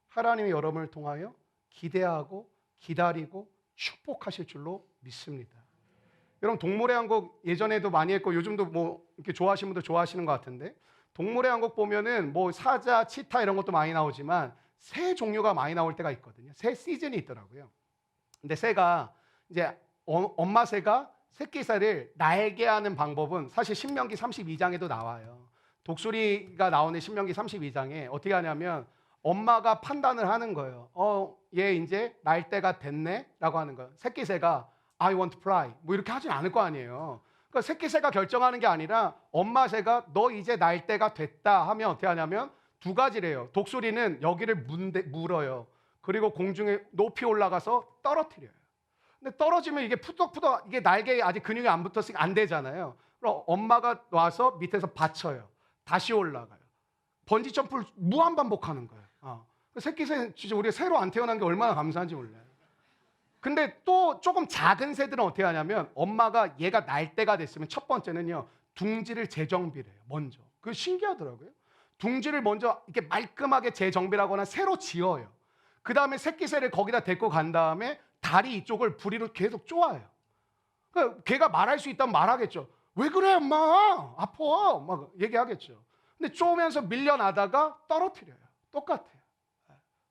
A: 하나님이 여러분을 통하여 기대하고 기다리고 축복하실 줄로 믿습니다. 여러분, 동물의 왕국 예전에도 많이 했고 요즘도 뭐 이렇게 좋아하시는 분들 좋아하시는 것 같은데, 동물의 왕국 보면은 뭐 사자, 치타 이런 것도 많이 나오지만 새 종류가 많이 나올 때가 있거든요. 새 시즌이 있더라고요. 근데 새가 이제 엄마 새가 새끼 새를 날게 하는 방법은 사실 신명기 32장에도 나와요. 독수리가 나오는 신명기 32장에 어떻게 하냐면 엄마가 판단을 하는 거예요. 얘 이제 날 때가 됐네? 라고 하는 거예요. 새끼 새가 I want to fly 뭐 이렇게 하진 않을 거 아니에요. 그러니까 새끼 새가 결정하는 게 아니라 엄마 새가 너 이제 날 때가 됐다 하면 어떻게 하냐면 두 가지래요. 독수리는 여기를 물어요. 그리고 공중에 높이 올라가서 떨어뜨려요. 근데 떨어지면 이게 푸덕푸덕, 이게 날개에 아직 근육이 안 붙었으니까 안 되잖아요. 그럼 엄마가 와서 밑에서 받쳐요. 다시 올라가요. 번지 점프를 무한 반복하는 거예요. 새끼 새, 진짜 우리가 새로 안 태어난 게 얼마나 감사한지 몰라요. 근데 또 조금 작은 새들은 어떻게 하냐면 엄마가 얘가 날 때가 됐으면 첫 번째는요, 둥지를 재정비를 해요. 먼저. 그거 신기하더라고요. 둥지를 먼저 이렇게 말끔하게 재정비하거나 새로 지어요. 그 다음에 새끼 새를 거기다 데리고 간 다음에 다리 이쪽을 부리로 계속 쪼아요. 그러니까 걔가 말할 수 있다면 말하겠죠. 왜 그래 엄마? 아파. 막 얘기하겠죠. 근데 쪼면서 밀려나다가 떨어뜨려요. 똑같아요.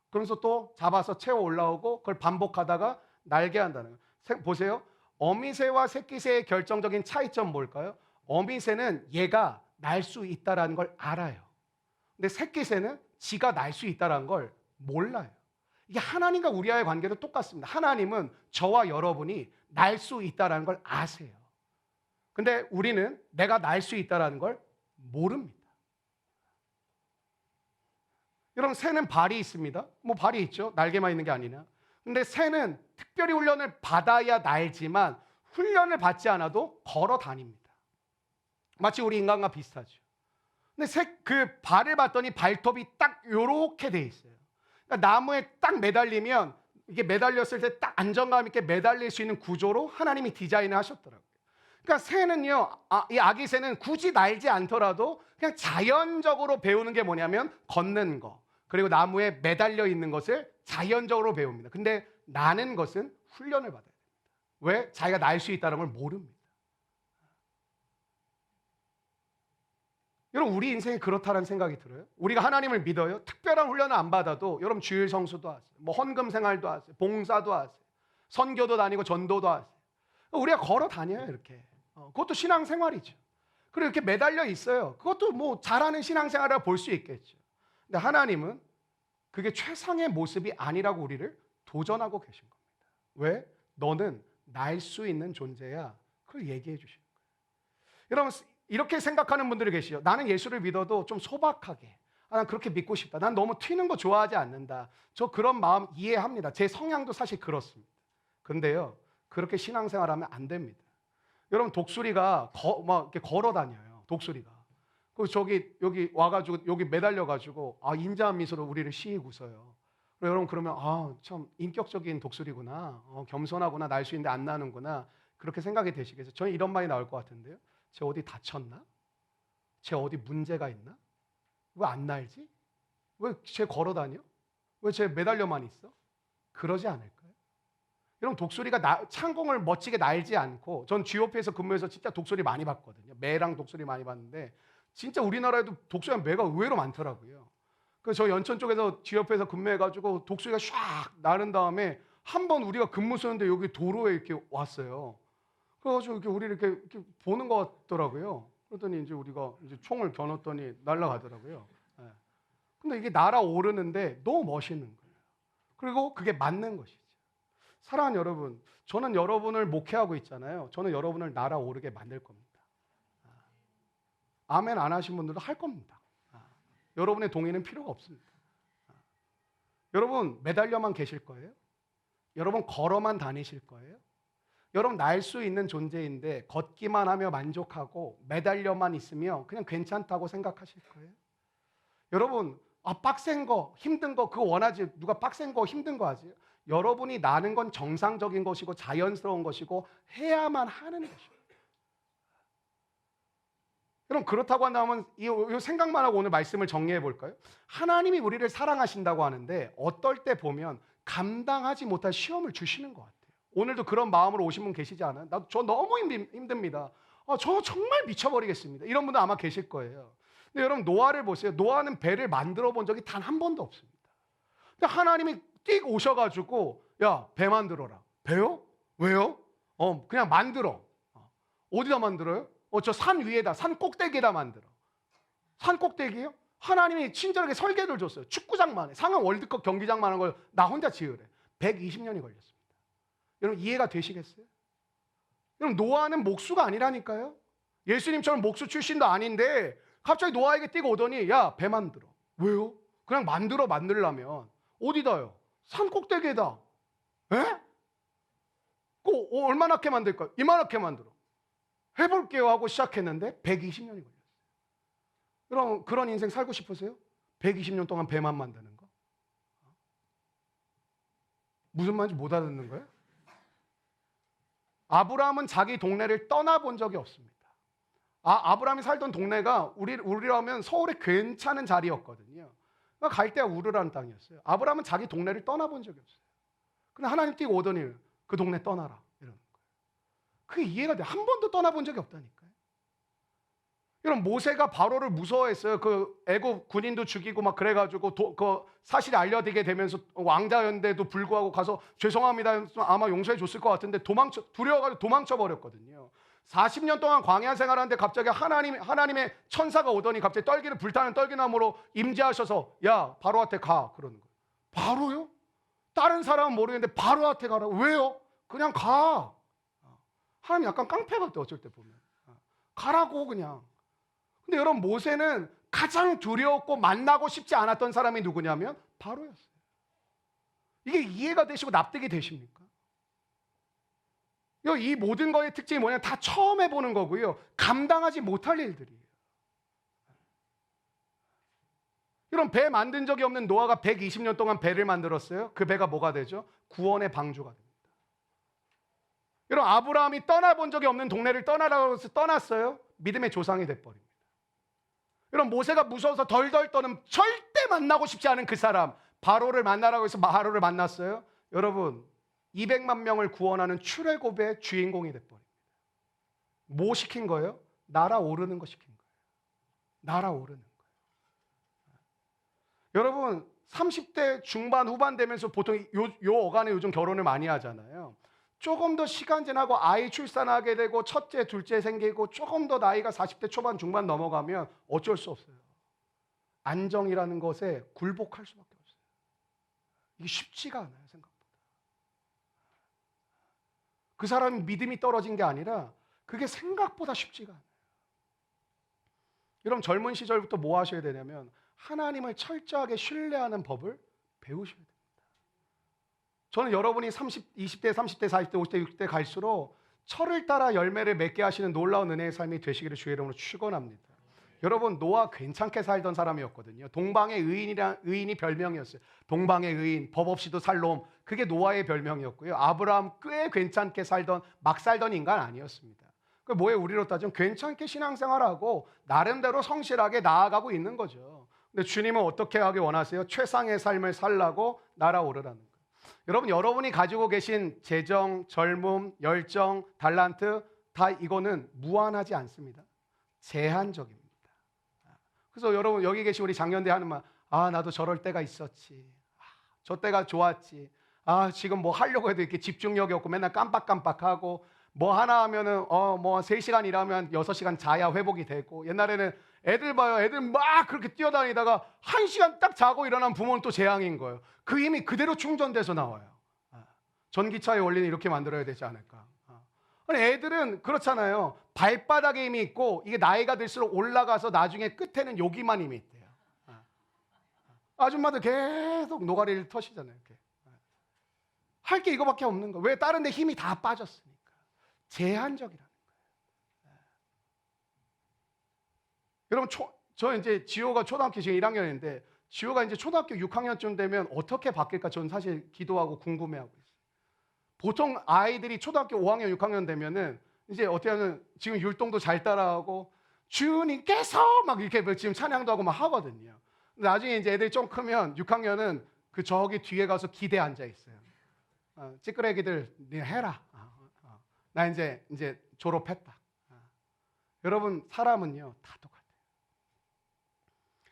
A: 그러면서 또 잡아서 채워 올라오고 그걸 반복하다가 날게 한다는 거예요. 보세요. 어미새와 새끼새의 결정적인 차이점 뭘까요? 어미새는 얘가 날 수 있다는 걸 알아요. 근데 새끼새는 지가 날 수 있다는 걸 몰라요. 이게 하나님과 우리와의 관계도 똑같습니다. 하나님은 저와 여러분이 날 수 있다는 걸 아세요. 근데 우리는 내가 날 수 있다는 걸 모릅니다. 여러분, 새는 발이 있습니다. 뭐 발이 있죠. 날개만 있는 게 아니라. 근데 새는 특별히 훈련을 받아야 날지만 훈련을 받지 않아도 걸어 다닙니다. 마치 우리 인간과 비슷하죠. 근데 그 발을 봤더니 발톱이 딱 요렇게 돼 있어요. 그러니까 나무에 딱 매달리면 이게 매달렸을 때 딱 안정감 있게 매달릴 수 있는 구조로 하나님이 디자인을 하셨더라고요. 그러니까 새는요, 이 아기 새는 굳이 날지 않더라도 그냥 자연적으로 배우는 게 뭐냐면 걷는 거, 그리고 나무에 매달려 있는 것을 자연적으로 배웁니다. 근데 나는 것은 훈련을 받아야 됩니다. 왜? 자기가 날 수 있다는 걸 모릅니다. 여러분, 우리 인생이 그렇다는 생각이 들어요. 우리가 하나님을 믿어요. 특별한 훈련을 안 받아도 여러분 주일 성수도 하세요. 뭐 헌금 생활도 하세요. 봉사도 하세요. 선교도 다니고 전도도 하세요. 우리가 걸어 다녀요, 이렇게. 그것도 신앙생활이죠. 그리고 이렇게 매달려 있어요. 그것도 뭐 잘하는 신앙생활이라고 볼 수 있겠죠. 근데 하나님은 그게 최상의 모습이 아니라고 우리를 도전하고 계신 겁니다. 왜? 너는 날 수 있는 존재야. 그걸 얘기해 주시는 거예요. 여러분, 이렇게 생각하는 분들이 계시죠. 나는 예수를 믿어도 좀 소박하게, 난 그렇게 믿고 싶다. 난 너무 튀는 거 좋아하지 않는다. 저 그런 마음 이해합니다. 제 성향도 사실 그렇습니다. 근데요, 그렇게 신앙생활하면 안 됩니다. 여러분, 독수리가 막 이렇게 걸어 다녀요. 독수리가. 여기 와가지고 여기 매달려가지고 인자한 미소로 우리를 시익 웃어요. 여러분, 그러면 참 인격적인 독수리구나. 겸손하구나. 날 수 있는데 안 나는구나. 그렇게 생각이 되시겠어요? 저는 이런 말이 나올 것 같은데요. 쟤 어디 다쳤나? 쟤 어디 문제가 있나? 왜 안 날지? 왜 쟤 걸어 다녀? 왜 쟤 매달려만 있어? 그러지 않을까요? 여러분, 독수리가 창공을 멋지게 날지 않고, 전 GOP에서 근무해서 진짜 독수리 많이 봤거든요. 매랑 독수리 많이 봤는데 진짜 우리나라에도 독수리가 매가 의외로 많더라고요. 그래서 저 연천 쪽에서 GOP에서 근무해가지고 독수리가 샥 나른 다음에 한 번 우리가 근무 쓰는데 여기 도로에 이렇게 왔어요. 그래가지고 이렇게 우리 이렇게 보는 것 같더라고요. 그랬더니 이제 우리가 이제 총을 겨눴더니 날아가더라고요. 네. 근데 이게 날아오르는데 너무 멋있는 거예요. 그리고 그게 맞는 것이죠. 사랑하는 여러분, 저는 여러분을 목회하고 있잖아요. 저는 여러분을 날아오르게 만들 겁니다. 아멘 안 하신 분들도 할 겁니다. 여러분의 동의는 필요가 없습니다. 여러분 매달려만 계실 거예요? 여러분 걸어만 다니실 거예요? 여러분 날 수 있는 존재인데 걷기만 하며 만족하고 매달려만 있으며 그냥 괜찮다고 생각하실 거예요? 여러분 빡센 거 힘든 거 그거 원하지. 누가 빡센 거 힘든 거 하지? 여러분이 나는 건 정상적인 것이고 자연스러운 것이고 해야만 하는 것이에요. 여러분 그렇다고 한다면 이 생각만 하고 오늘 말씀을 정리해 볼까요? 하나님이 우리를 사랑하신다고 하는데 어떨 때 보면 감당하지 못할 시험을 주시는 것 같아요. 오늘도 그런 마음으로 오신 분 계시지 않아요? 저 너무 힘듭니다. 저 정말 미쳐버리겠습니다. 이런 분도 아마 계실 거예요. 근데 여러분 노아를 보세요. 노아는 배를 만들어 본 적이 단 한 번도 없습니다. 근데 하나님이 띡 오셔가지고 야, 배 만들어라. 배요? 왜요? 그냥 만들어. 어디다 만들어요? 저 산 위에다, 산 꼭대기에다 만들어. 산 꼭대기요? 하나님이 친절하게 설계를 줬어요. 축구장만 해. 상암 월드컵 경기장만 한 걸 나 혼자 지으래. 120년이 걸렸습니다. 여러분 이해가 되시겠어요? 여러분 노아는 목수가 아니라니까요. 예수님처럼 목수 출신도 아닌데 갑자기 노아에게 뛰고 오더니 야, 배 만들어. 왜요? 그냥 만들려면 어디다요? 산 꼭대기에다. 에? 얼마나게 만들까요? 이만하게 만들어. 해볼게요 하고 시작했는데 120년이 걸렸어요. 여러분 그런 인생 살고 싶으세요? 120년 동안 배만 만드는 거? 무슨 말인지 못 알아듣는 거예요? 아브라함은 자기 동네를 떠나본 적이 없습니다. 아브라함이 살던 동네가 우리라면 서울에 괜찮은 자리였거든요. 그러니까 갈 데가 우르라는 땅이었어요. 아브라함은 자기 동네를 떠나본 적이 없어요. 근데 하나님 뛰고 오더니 그 동네 떠나라 이러는 거예요. 그게 이해가 돼. 한 번도 떠나본 적이 없다니까요. 여러분 모세가 바로를 무서워했어요. 그 애굽 군인도 죽이고 막 그래가지고 그 사실이 알려지게 되면서 왕자였는데도 불구하고 가서 죄송합니다. 아마 용서해 줬을 것 같은데 두려워가지고 도망쳐 버렸거든요. 40년 동안 광야 생활하는데 갑자기 하나님의 천사가 오더니 갑자기 불타는 떨기나무로 임재하셔서 야 바로한테 가 그러는 거예요. 바로요? 다른 사람은 모르겠는데 바로한테 가라고. 왜요? 그냥 가. 하나님 약간 깡패 같아 어쩔 때 보면. 가라고 그냥. 근데 여러분 모세는 가장 두려웠고 만나고 싶지 않았던 사람이 누구냐면 바로였어요. 이게 이해가 되시고 납득이 되십니까? 이 모든 거의 특징이 뭐냐면 다 처음 해보는 거고요. 감당하지 못할 일들이에요. 여러분 배 만든 적이 없는 노아가 120년 동안 배를 만들었어요. 그 배가 뭐가 되죠? 구원의 방주가 됩니다. 여러분 아브라함이 떠나본 적이 없는 동네를 떠나라고 해서 떠났어요. 믿음의 조상이 돼버립니다. 여러분 모세가 무서워서 덜덜 떠는 절대 만나고 싶지 않은 그 사람 바로를 만나라고 해서 바로를 만났어요. 여러분 200만 명을 구원하는 출애굽의 주인공이 돼버립니다. 뭐 시킨 거예요? 날아오르는 거 시킨 거예요. 날아오르는 거예요. 여러분 30대 중반 후반 되면서 보통 요 어간에 요즘 결혼을 많이 하잖아요. 조금 더 시간 지나고 아이 출산하게 되고 첫째 둘째 생기고 조금 더 나이가 40대 초반 중반 넘어가면 어쩔 수 없어요. 안정이라는 것에 굴복할 수밖에 없어요. 이게 쉽지가 않아요. 생각보다. 그 사람이 믿음이 떨어진 게 아니라 그게 생각보다 쉽지가 않아요. 여러분 젊은 시절부터 뭐 하셔야 되냐면 하나님을 철저하게 신뢰하는 법을 배우셔야 됩니다. 저는 여러분이 20대, 30대, 40대, 50대, 60대 갈수록 철을 따라 열매를 맺게 하시는 놀라운 은혜의 삶이 되시기를 주의 이름으로 축원합니다. 여러분 노아 괜찮게 살던 사람이었거든요. 동방의 의인이 별명이었어요. 동방의 의인, 법 없이도 살롬. 그게 노아의 별명이었고요. 아브라함 꽤 괜찮게 막 살던 인간 아니었습니다. 그 뭐예요? 우리로 따지면 괜찮게 신앙생활하고 나름대로 성실하게 나아가고 있는 거죠. 근데 주님은 어떻게 하기 원하세요? 최상의 삶을 살라고 날아오르라는 거예요. 여러분 여러분이 가지고 계신 재정, 젊음, 열정, 달란트 다 이거는 무한하지 않습니다. 제한적입니다. 그래서 여러분 여기 계신 우리 장년대 하는 말, 나도 저럴 때가 있었지. 저 때가 좋았지. 지금 뭐 하려고 해도 이렇게 집중력이 없고 맨날 깜빡깜빡하고 뭐 하나 하면은 뭐 3시간 일하면 6시간 자야 회복이 되고 옛날에는 애들 봐요. 애들 막 그렇게 뛰어다니다가 1시간 딱 자고 일어난 부모는 또 재앙인 거예요. 그 힘이 그대로 충전돼서 나와요. 전기차의 원리는 이렇게 만들어야 되지 않을까. 아니, 애들은 그렇잖아요. 발바닥에 힘이 있고 이게 나이가 들수록 올라가서 나중에 끝에는 여기만 힘이 있대요. 아줌마들 계속 노가리를 터시잖아요. 이렇게. 할 게 이거밖에 없는 거예요. 왜? 다른 데 힘이 다 빠졌으니까. 제한적이라는 거예요. 여러분, 저 이제 지호가 초등학교 지금 1학년인데 지호가 이제 초등학교 6학년쯤 되면 어떻게 바뀔까 저는 사실 기도하고 궁금해하고 있어요. 보통 아이들이 초등학교 5학년, 6학년 되면은 이제 어떻게 하면 지금 율동도 잘 따라하고 주님께서 막 이렇게 지금 찬양도 하고 막 하거든요. 나중에 이제 애들이 좀 크면 6학년은 그 저기 뒤에 가서 기대에 앉아 있어요. 찌끄레기들 네 해라. 나 이제 졸업했다. 여러분, 사람은요 다 똑같아요.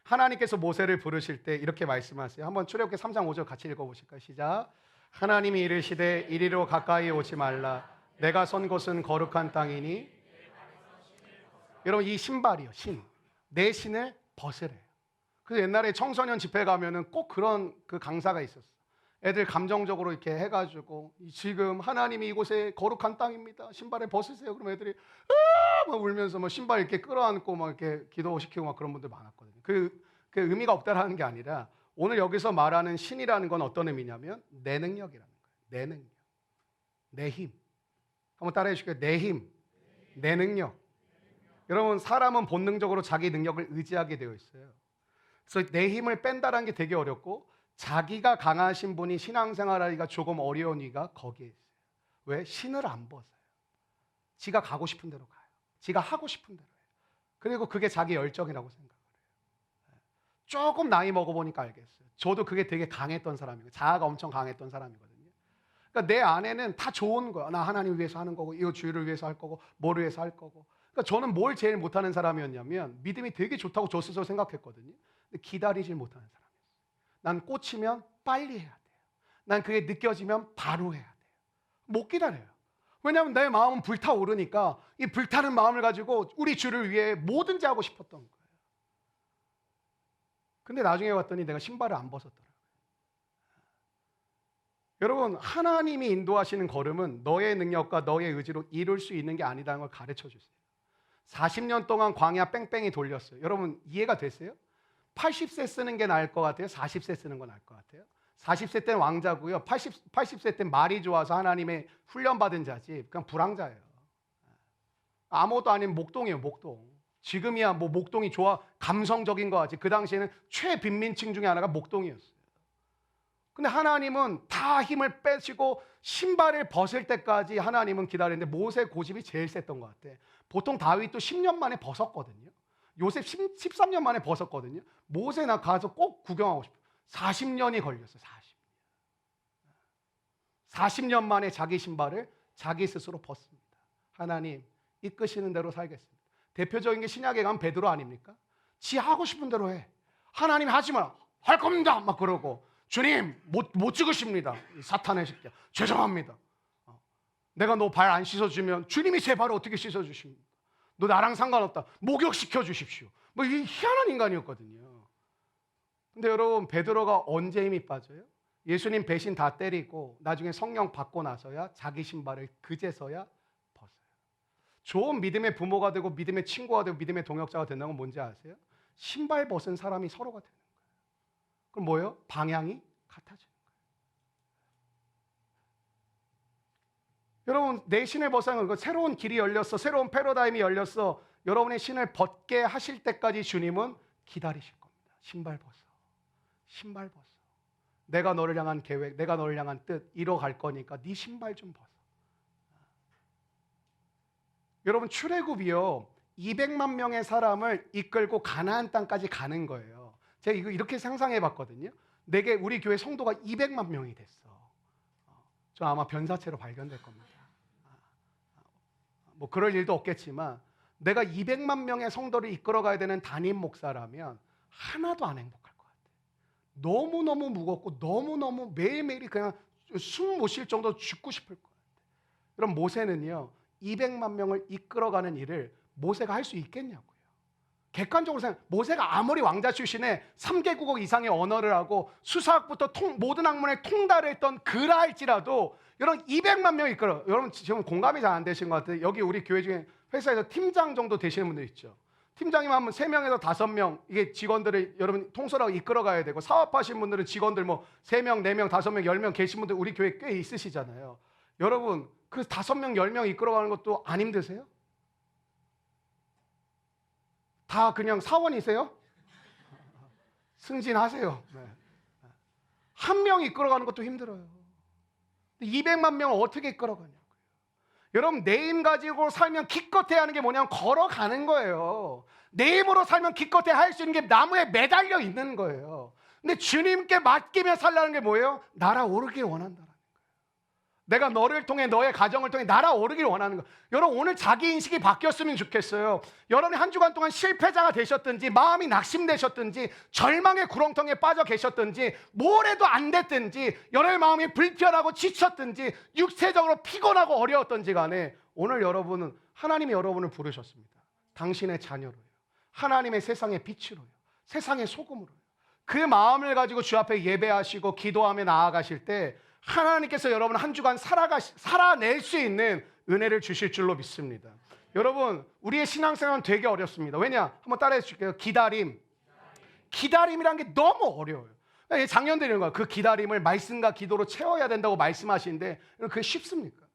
A: 하나님께서 모세를 부르실 때 이렇게 말씀하세요. 한번 출애굽기 3장 5절 같이 읽어보실까요? 시작. 하나님이 이르시되 이리로 가까이 오지 말라. 내가 선 곳은 거룩한 땅이니. 여러분, 이 신발이요, 신. 내 신을 벗으래요. 그래서 옛날에 청소년 집회 가면은 꼭 그런 그 강사가 있었어. 애들 감정적으로 이렇게 해가지고 지금 하나님이 이곳에 거룩한 땅입니다. 신발을 벗으세요. 그럼 애들이 막 울면서 뭐 신발 이렇게 끌어안고 막 이렇게 기도시키고 막 그런 분들 많았거든요. 그 의미가 없다라는 게 아니라 오늘 여기서 말하는 신이라는 건 어떤 의미냐면 내 능력이라는 거예요. 내 능력, 내 힘. 한번 따라해 주실게요. 내 힘, 내 능력. 여러분, 사람은 본능적으로 자기 능력을 의지하게 되어 있어요. 그래서 내 힘을 뺀다라는 게 되게 어렵고 자기가 강하신 분이 신앙생활하기가 조금 어려운 이유가 거기에 있어요. 왜? 신을 안 벗어요. 지가 가고 싶은 대로 가요. 지가 하고 싶은 대로 해요. 그리고 그게 자기 열정이라고 생각을 해요. 조금 나이 먹어보니까 알겠어요. 저도 그게 되게 강했던 사람이고 자아가 엄청 강했던 사람이거든요. 그러니까 내 안에는 다 좋은 거야. 나 하나님을 위해서 하는 거고 이 주의를 위해서 할 거고 뭐를 위해서 할 거고. 그러니까 저는 뭘 제일 못하는 사람이었냐면 믿음이 되게 좋다고 저 스스로 생각했거든요. 근데 기다리질 못하는 사람이었어요. 난 꽂히면 빨리 해야 돼요. 난 그게 느껴지면 바로 해야 돼요. 못 기다려요. 왜냐하면 내 마음은 불타오르니까 이 불타는 마음을 가지고 우리 주를 위해 뭐든지 하고 싶었던 거예요. 근데 나중에 봤더니 내가 신발을 안 벗었더라고요. 여러분, 하나님이 인도하시는 걸음은 너의 능력과 너의 의지로 이룰 수 있는 게 아니라는 걸 가르쳐 주세요. 40년 동안 광야 뺑뺑이 돌렸어요. 여러분, 이해가 되세요? 80세 쓰는 게 나을 것 같아요? 40세 쓰는 거 나을 것 같아요? 40세 때는 왕자고요. 80세 때는 말이 좋아서 하나님의 훈련받은 자지 그냥 불황자예요. 아무것도 아닌 목동이에요. 목동. 지금이야 뭐 목동이 좋아 감성적인 거 같지. 그 당시에는 최빈민층 중에 하나가 목동이었어요. 근데 하나님은 다 힘을 빼시고 신발을 벗을 때까지 하나님은 기다리는데 모세 고집이 제일 셌던 것 같아. 보통 다윗도 10년 만에 벗었거든요. 요셉 13년 만에 벗었거든요. 모세 나 가서 꼭 구경하고 싶어요. 40년이 걸렸어요. 40년 만에 자기 신발을 자기 스스로 벗습니다. 하나님, 이끄시는 대로 살겠습니다. 대표적인 게 신약에 가면 베드로 아닙니까? 지 하고 싶은 대로 해. 하나님 하지 마라. 할 겁니다. 막 그러고 주님 못 찍으십니다. 사탄의 새끼야. 죄송합니다. 내가 너 발 안 씻어주면 주님이 제 발을 어떻게 씻어주십니까? 너 나랑 상관없다. 목욕시켜 주십시오. 뭐 이 희한한 인간이었거든요. 근데 여러분, 베드로가 언제 힘이 빠져요? 예수님 배신 다 때리고 나중에 성령 받고 나서야 자기 신발을 그제서야 벗어요. 좋은 믿음의 부모가 되고 믿음의 친구가 되고 믿음의 동역자가 된다는 건 뭔지 아세요? 신발 벗은 사람이 서로가 되는 거예요. 그럼 뭐예요? 방향이 같아지는 거예요. 여러분, 내 신을 벗어나는 거 새로운 길이 열렸어. 새로운 패러다임이 열렸어. 여러분의 신을 벗게 하실 때까지 주님은 기다리실 겁니다. 신발 벗어. 신발 벗어. 내가 너를 향한 계획, 내가 너를 향한 뜻 이뤄갈 거니까 네 신발 좀 벗어. 여러분, 출애굽이요 200만 명의 사람을 이끌고 가나안 땅까지 가는 거예요. 제가 이거 이렇게 상상해 봤거든요. 내게 우리 교회 성도가 200만 명이 됐어. 저 아마 변사체로 발견될 겁니다. 뭐 그럴 일도 없겠지만 내가 200만 명의 성도를 이끌어 가야 되는 담임 목사라면 하나도 안 행복할 것 같아요. 너무너무 무겁고 너무너무 매일매일이 그냥 숨 못 쉴 정도로 죽고 싶을 것 같아요. 그럼 모세는요 200만 명을 이끌어가는 일을 모세가 할 수 있겠냐고요. 객관적으로 생각, 모세가 아무리 왕자 출신에 3개국어 이상의 언어를 하고 수사학부터 모든 학문에 통달을 했던 그라 할지라도 여러분 200만 명이 이끌어. 여러분 지금 공감이 잘 안 되신 것 같아요. 여기 우리 교회 중에 회사에서 팀장 정도 되시는 분들 있죠. 팀장님 하면 3명에서 5명 이게 직원들을 여러분 통솔하고 이끌어 가야 되고, 사업하신 분들은 직원들 뭐 3명, 4명, 5명, 10명 계신 분들 우리 교회 꽤 있으시잖아요. 여러분 그 5명, 10명 이끌어 가는 것도 안 힘드세요? 다 그냥 사원이세요? 승진하세요. 네. 한 명 이끌어가는 것도 힘들어요. 200만 명을 어떻게 이끌어가냐고요. 여러분 내 힘 가지고 살면 기껏해야 하는 게 뭐냐면 걸어가는 거예요. 내 힘으로 살면 기껏해 할 수 있는 게 나무에 매달려 있는 거예요. 근데 주님께 맡기며 살라는 게 뭐예요? 날아오르길 원한다. 내가 너를 통해, 너의 가정을 통해 날아오르길 원하는 거예요. 여러분 오늘 자기 인식이 바뀌었으면 좋겠어요. 여러분이 한 주간 동안 실패자가 되셨든지 마음이 낙심되셨든지 절망의 구렁텅이에 빠져 계셨든지 뭘 해도 안 됐든지 여러분의 마음이 불편하고 지쳤든지 육체적으로 피곤하고 어려웠던지 간에 오늘 여러분은 하나님이 여러분을 부르셨습니다. 당신의 자녀로요. 하나님의 세상의 빛으로요. 세상의 소금으로요. 그 마음을 가지고 주 앞에 예배하시고 기도하며 나아가실 때 하나님께서 여러분 한 주간 살아낼 수 있는 은혜를 주실 줄로 믿습니다. 여러분 우리의 신앙생활은 되게 어렵습니다. 왜냐? 한번 따라해 주실게요. 기다림이란 게 너무 어려워요. 작년들에 이런 거야. 그 기다림을 말씀과 기도로 채워야 된다고 말씀하시는데 그게 쉽습니까?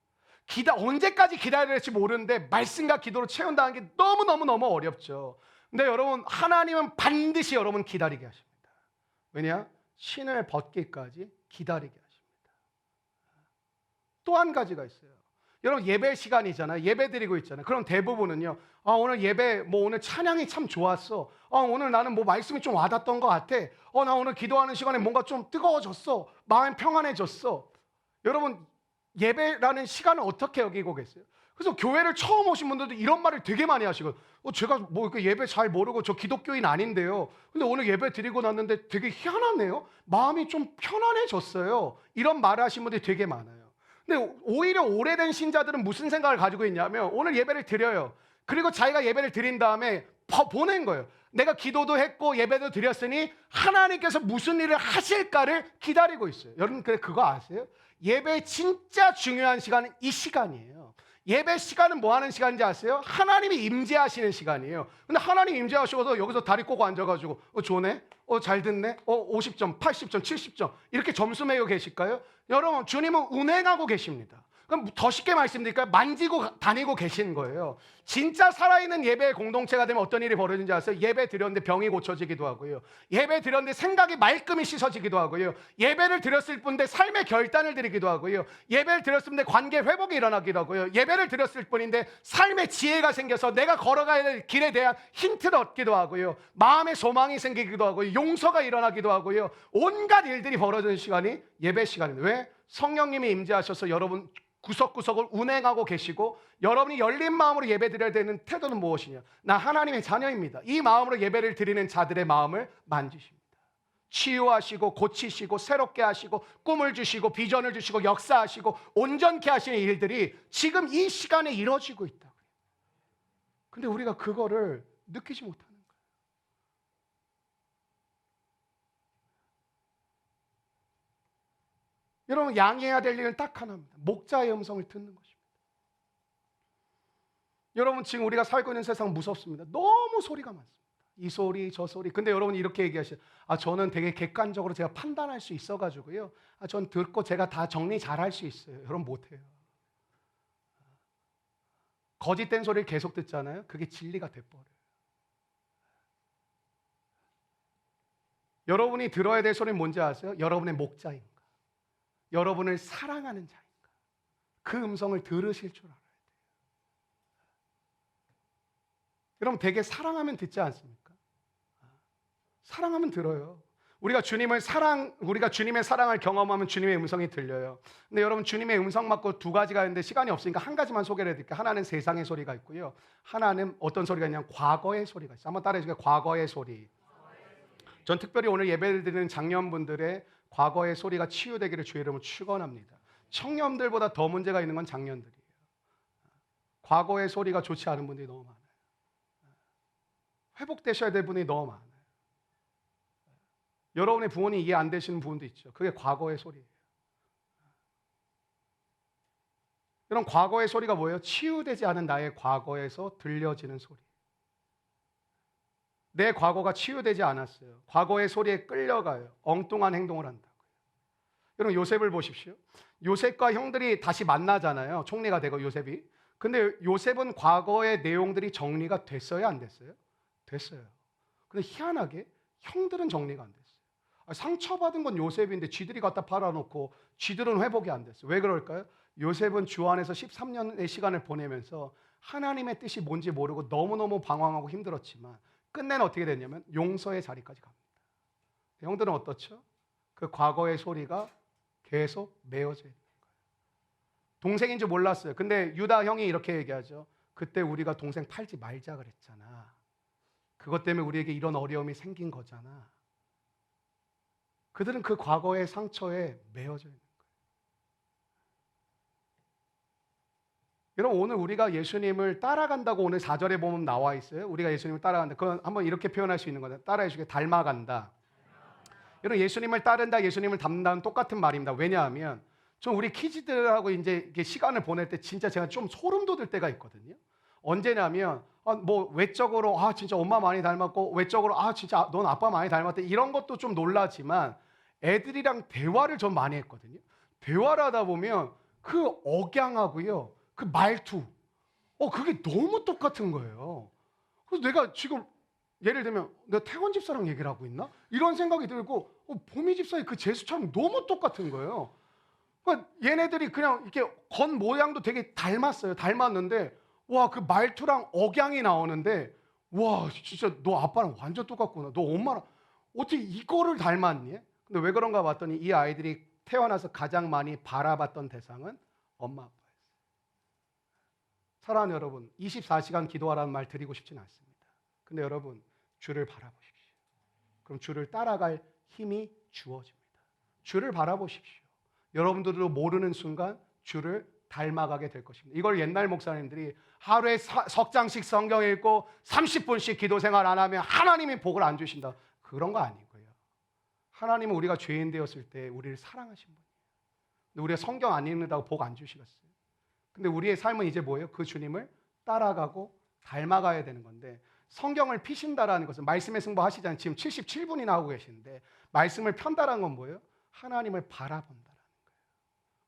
A: 언제까지 기다려야 될지 모르는데 말씀과 기도로 채운다는 게 너무 어렵죠. 근데 여러분 하나님은 반드시 여러분 기다리게 하십니다. 왜냐? 신을 벗기까지 기다리게 하십니다. 또 한 가지가 있어요. 여러분 예배 시간이잖아요. 예배 드리고 있잖아요. 그럼 대부분은요. 오늘 예배 오늘 찬양이 참 좋았어. 오늘 나는 말씀이 좀 와닿던 것 같아. 나 오늘 기도하는 시간에 뭔가 좀 뜨거워졌어. 마음이 평안해졌어. 여러분 예배라는 시간을 어떻게 여기고 계세요? 그래서 교회를 처음 오신 분들도 이런 말을 되게 많이 하시거든요. 제가 예배 잘 모르고 저 기독교인 아닌데요. 근데 오늘 예배 드리고 났는데 되게 희한하네요. 마음이 좀 편안해졌어요. 이런 말을 하신 분들이 되게 많아요. 근데 오히려 오래된 신자들은 무슨 생각을 가지고 있냐면 오늘 예배를 드려요. 그리고 자기가 예배를 드린 다음에 보낸 거예요. 내가 기도도 했고 예배도 드렸으니 하나님께서 무슨 일을 하실까를 기다리고 있어요. 여러분 그거 아세요? 예배의 진짜 중요한 시간은 이 시간이에요. 예배 시간은 뭐 하는 시간인지 아세요? 하나님이 임재하시는 시간이에요. 근데 하나님 임재하셔서 여기서 다리 꼬고 앉아가지고 좋네? 잘 듣네? 50점, 80점, 70점 이렇게 점수 매겨 계실까요? 여러분 주님은 운행하고 계십니다. 그럼 더 쉽게 말씀드릴까요? 만지고 다니고 계신 거예요. 진짜 살아있는 예배의 공동체가 되면 어떤 일이 벌어지는지 아세요? 예배 드렸는데 병이 고쳐지기도 하고요. 예배 드렸는데 생각이 말끔히 씻어지기도 하고요. 예배를 드렸을 뿐인데 삶의 결단을 드리기도 하고요. 예배를 드렸을 뿐인데 관계 회복이 일어나기도 하고요. 예배를 드렸을 뿐인데 삶의 지혜가 생겨서 내가 걸어가야 될 길에 대한 힌트를 얻기도 하고요. 마음의 소망이 생기기도 하고요. 용서가 일어나기도 하고요. 온갖 일들이 벌어지는 시간이 예배 시간입니다. 왜? 성령님이 임재하셔서 여러분 구석구석을 운행하고 계시고 여러분이 열린 마음으로 예배드려야 되는 태도는 무엇이냐? 나 하나님의 자녀입니다. 이 마음으로 예배를 드리는 자들의 마음을 만지십니다. 치유하시고 고치시고 새롭게 하시고 꿈을 주시고 비전을 주시고 역사하시고 온전케 하시는 일들이 지금 이 시간에 이루어지고 있다. 근데 우리가 그거를 느끼지 못하는 거예요. 여러분 양해해야 될 일은 딱 하나입니다. 목자의 음성을 듣는 것입니다. 여러분 지금 우리가 살고 있는 세상 무섭습니다. 너무 소리가 많습니다. 이 소리 저 소리. 근데 여러분이 이렇게 얘기하시죠. 저는 되게 객관적으로 제가 판단할 수 있어가지고요. 전 듣고 제가 다 정리 잘할 수 있어요. 여러분 못해요. 거짓된 소리를 계속 듣잖아요. 그게 진리가 돼버려요. 여러분이 들어야 될 소리는 뭔지 아세요? 여러분의 목자인가? 여러분을 사랑하는 자인가? 그 음성을 들으실 줄 알아야 돼요. 여러분 되게 사랑하면 듣지 않습니까? 사랑하면 들어요. 우리가 주님의 사랑을 경험하면 주님의 음성이 들려요. 근데 여러분 주님의 음성 맞고 두 가지가 있는데 시간이 없으니까 한 가지만 소개를 해드릴게요. 하나는 세상의 소리가 있고요. 하나는 어떤 소리가 있냐면 과거의 소리가 있어요. 한번 따라해 주세요. 과거의 소리. 전 특별히 오늘 예배를 드리는 장년분들의 과거의 소리가 치유되기를 주의 이름으로 축원합니다. 청년들보다 더 문제가 있는 건 장년들이에요. 과거의 소리가 좋지 않은 분들이 너무 많아요. 회복되셔야 될 분이 너무 많아요. 여러분의 부모님 이해 안 되시는 부분도 있죠. 그게 과거의 소리예요. 이런 과거의 소리가 뭐예요? 치유되지 않은 나의 과거에서 들려지는 소리. 내 과거가 치유되지 않았어요. 과거의 소리에 끌려가요. 엉뚱한 행동을 한다고요. 여러분 요셉을 보십시오. 요셉과 형들이 다시 만나잖아요. 총리가 되고 요셉이. 근데 요셉은 과거의 내용들이 정리가 됐어요? 안 됐어요? 됐어요. 근데 희한하게 형들은 정리가 안 됐어요. 상처받은 건 요셉인데 쥐들이 갖다 팔아놓고 쥐들은 회복이 안 됐어요. 왜 그럴까요? 요셉은 주 안에서 13년의 시간을 보내면서 하나님의 뜻이 뭔지 모르고 너무너무 방황하고 힘들었지만 끝내는 어떻게 됐냐면 용서의 자리까지 갑니다. 형들은 어떻죠? 그 과거의 소리가 계속 메어져 있는 거예요. 동생인 줄 몰랐어요. 근데 유다 형이 이렇게 얘기하죠. 그때 우리가 동생 팔지 말자 그랬잖아. 그것 때문에 우리에게 이런 어려움이 생긴 거잖아. 그들은 그 과거의 상처에 메어져 있는 거예요. 여러분 오늘 우리가 예수님을 따라간다고 오늘 4절에 보면 나와 있어요. 우리가 예수님을 따라간다. 그건 한번 이렇게 표현할 수 있는 거예요. 따라해 주게 닮아간다. 여러분 예수님을 따른다, 예수님을 닮는다는 똑같은 말입니다. 왜냐하면 좀 우리 키즈들하고 이제 시간을 보낼 때 진짜 제가 좀 소름 돋을 때가 있거든요. 언제냐면 뭐 외적으로 진짜 엄마 많이 닮았고 외적으로 진짜 넌 아빠 많이 닮았다 이런 것도 좀 놀라지만 애들이랑 대화를 좀 많이 했거든요. 대화를 하다 보면 그 억양하고요, 그 말투, 그게 너무 똑같은 거예요. 그래서 내가 지금 예를 들면 내가 태원 집사랑 얘기를 하고 있나? 이런 생각이 들고 보미 집사의 그 제스처랑 너무 똑같은 거예요. 그러니까 얘네들이 그냥 이렇게 건 모양도 되게 닮았어요. 닮았는데 와, 그 말투랑 억양이 나오는데 와, 진짜 너 아빠랑 완전 똑같구나. 너 엄마랑 어떻게 이거를 닮았니? 근데 왜 그런가 봤더니 이 아이들이 태어나서 가장 많이 바라봤던 대상은 엄마 아빠였어요. 사랑하는 여러분, 24시간 기도하라는 말 드리고 싶진 않습니다. 근데 여러분, 주를 바라보십시오. 그럼 주를 따라갈 힘이 주어집니다. 주를 바라보십시오. 여러분들도 모르는 순간 주를 닮아가게 될 것입니다. 이걸 옛날 목사님들이 하루에 석 장씩 성경 읽고 30분씩 기도 생활 안 하면 하나님이 복을 안 주신다. 그런 거 아니고요. 하나님은 우리가 죄인 되었을 때 우리를 사랑하신 분이에요. 근데 우리가 성경 안 읽는다고 복 안 주시겠어요? 근데 우리의 삶은 이제 뭐예요? 그 주님을 따라가고 닮아가야 되는 건데 성경을 피신다라는 것은 말씀의 승부하시잖아요. 지금 77분이나 하고 계시는데 말씀을 편다라는 건 뭐예요? 하나님을 바라본다라는 거예요.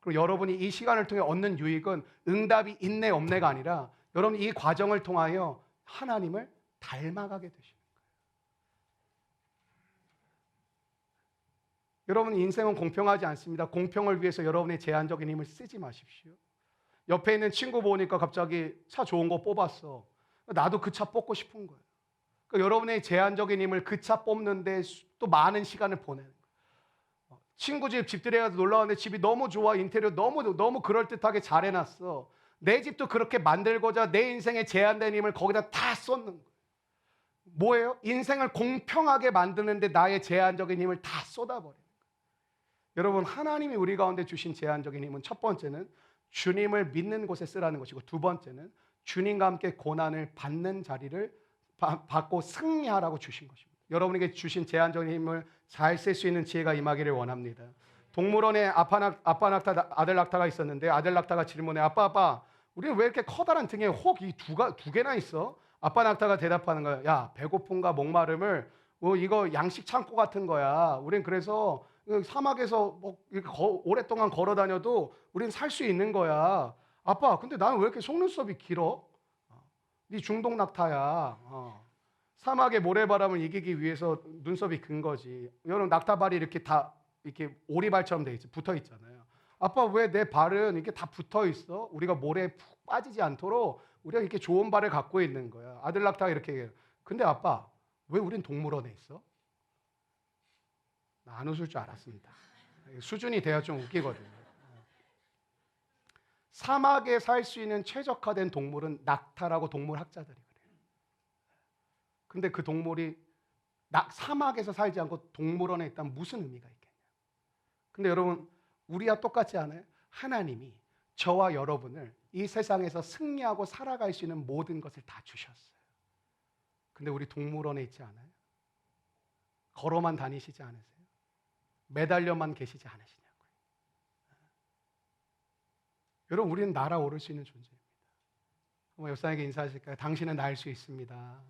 A: 그리고 여러분이 이 시간을 통해 얻는 유익은 응답이 있네 없네가 아니라 여러분 이 과정을 통하여 하나님을 닮아가게 되시는 거예요. 여러분 인생은 공평하지 않습니다. 공평을 위해서 여러분의 제한적인 힘을 쓰지 마십시오. 옆에 있는 친구 보니까 갑자기 차 좋은 거 뽑았어. 나도 그 차 뽑고 싶은 거예요. 그러니까 여러분의 제한적인 힘을 그 차 뽑는데 또 많은 시간을 보내는 거예요. 친구 집들에 가서 놀러 왔는데 집이 너무 좋아. 인테리어 너무 그럴듯하게 잘 해놨어. 내 집도 그렇게 만들고자 내 인생의 제한된 힘을 거기다 다 쏟는 거예요. 뭐예요? 인생을 공평하게 만드는데 나의 제한적인 힘을 다 쏟아버려요. 여러분 하나님이 우리 가운데 주신 제한적인 힘은 첫 번째는 주님을 믿는 곳에 쓰라는 것이고 두 번째는 주님과 함께 고난을 받는 자리를 받고 승리하라고 주신 것입니다. 여러분에게 주신 제한적인 힘을 잘 쓸 수 있는 지혜가 임하기를 원합니다. 동물원에 아빠 낙타, 아들 낙타가 있었는데 아들 낙타가 질문해 아빠 우리는 왜 이렇게 커다란 등에 혹이 두 개나 있어? 아빠 낙타가 대답하는 거야. 야 배고픔과 목마름을 이거 양식 창고 같은 거야. 우린 그래서 사막에서 오랫동안 걸어 다녀도 우린 살 수 있는 거야. 아빠, 근데 나는 왜 이렇게 속눈썹이 길어? 네 중동 낙타야. 사막의 모래바람을 이기기 위해서 눈썹이 긴 거지. 여러분 낙타발이 이렇게 다 이렇게 오리발처럼 돼 있지, 붙어 있잖아요. 아빠 왜 내 발은 이렇게 다 붙어 있어? 우리가 모래에 푹 빠지지 않도록 우리가 이렇게 좋은 발을 갖고 있는 거야. 아들 낙타가 이렇게 얘기해요. 근데 아빠, 왜 우린 동물원에 있어? 나 안 웃을 줄 알았습니다. 수준이 돼야 좀 웃기거든요. 사막에 살 수 있는 최적화된 동물은 낙타라고 동물학자들이 그래요. 근데 그 동물이 사막에서 살지 않고 동물원에 있다면 무슨 의미가 있겠냐? 근데 여러분 우리와 똑같지 않아요? 하나님이 저와 여러분을 이 세상에서 승리하고 살아갈 수 있는 모든 것을 다 주셨어요. 근데 우리 동물원에 있지 않아요? 걸어만 다니시지 않으세요? 매달려만 계시지 않으시냐고요. 여러분, 우리는 날아오를 수 있는 존재입니다. 옆 사람에게 인사하실까요? 당신은 날 수 있습니다.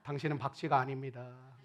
A: 당신은 박쥐가 아닙니다.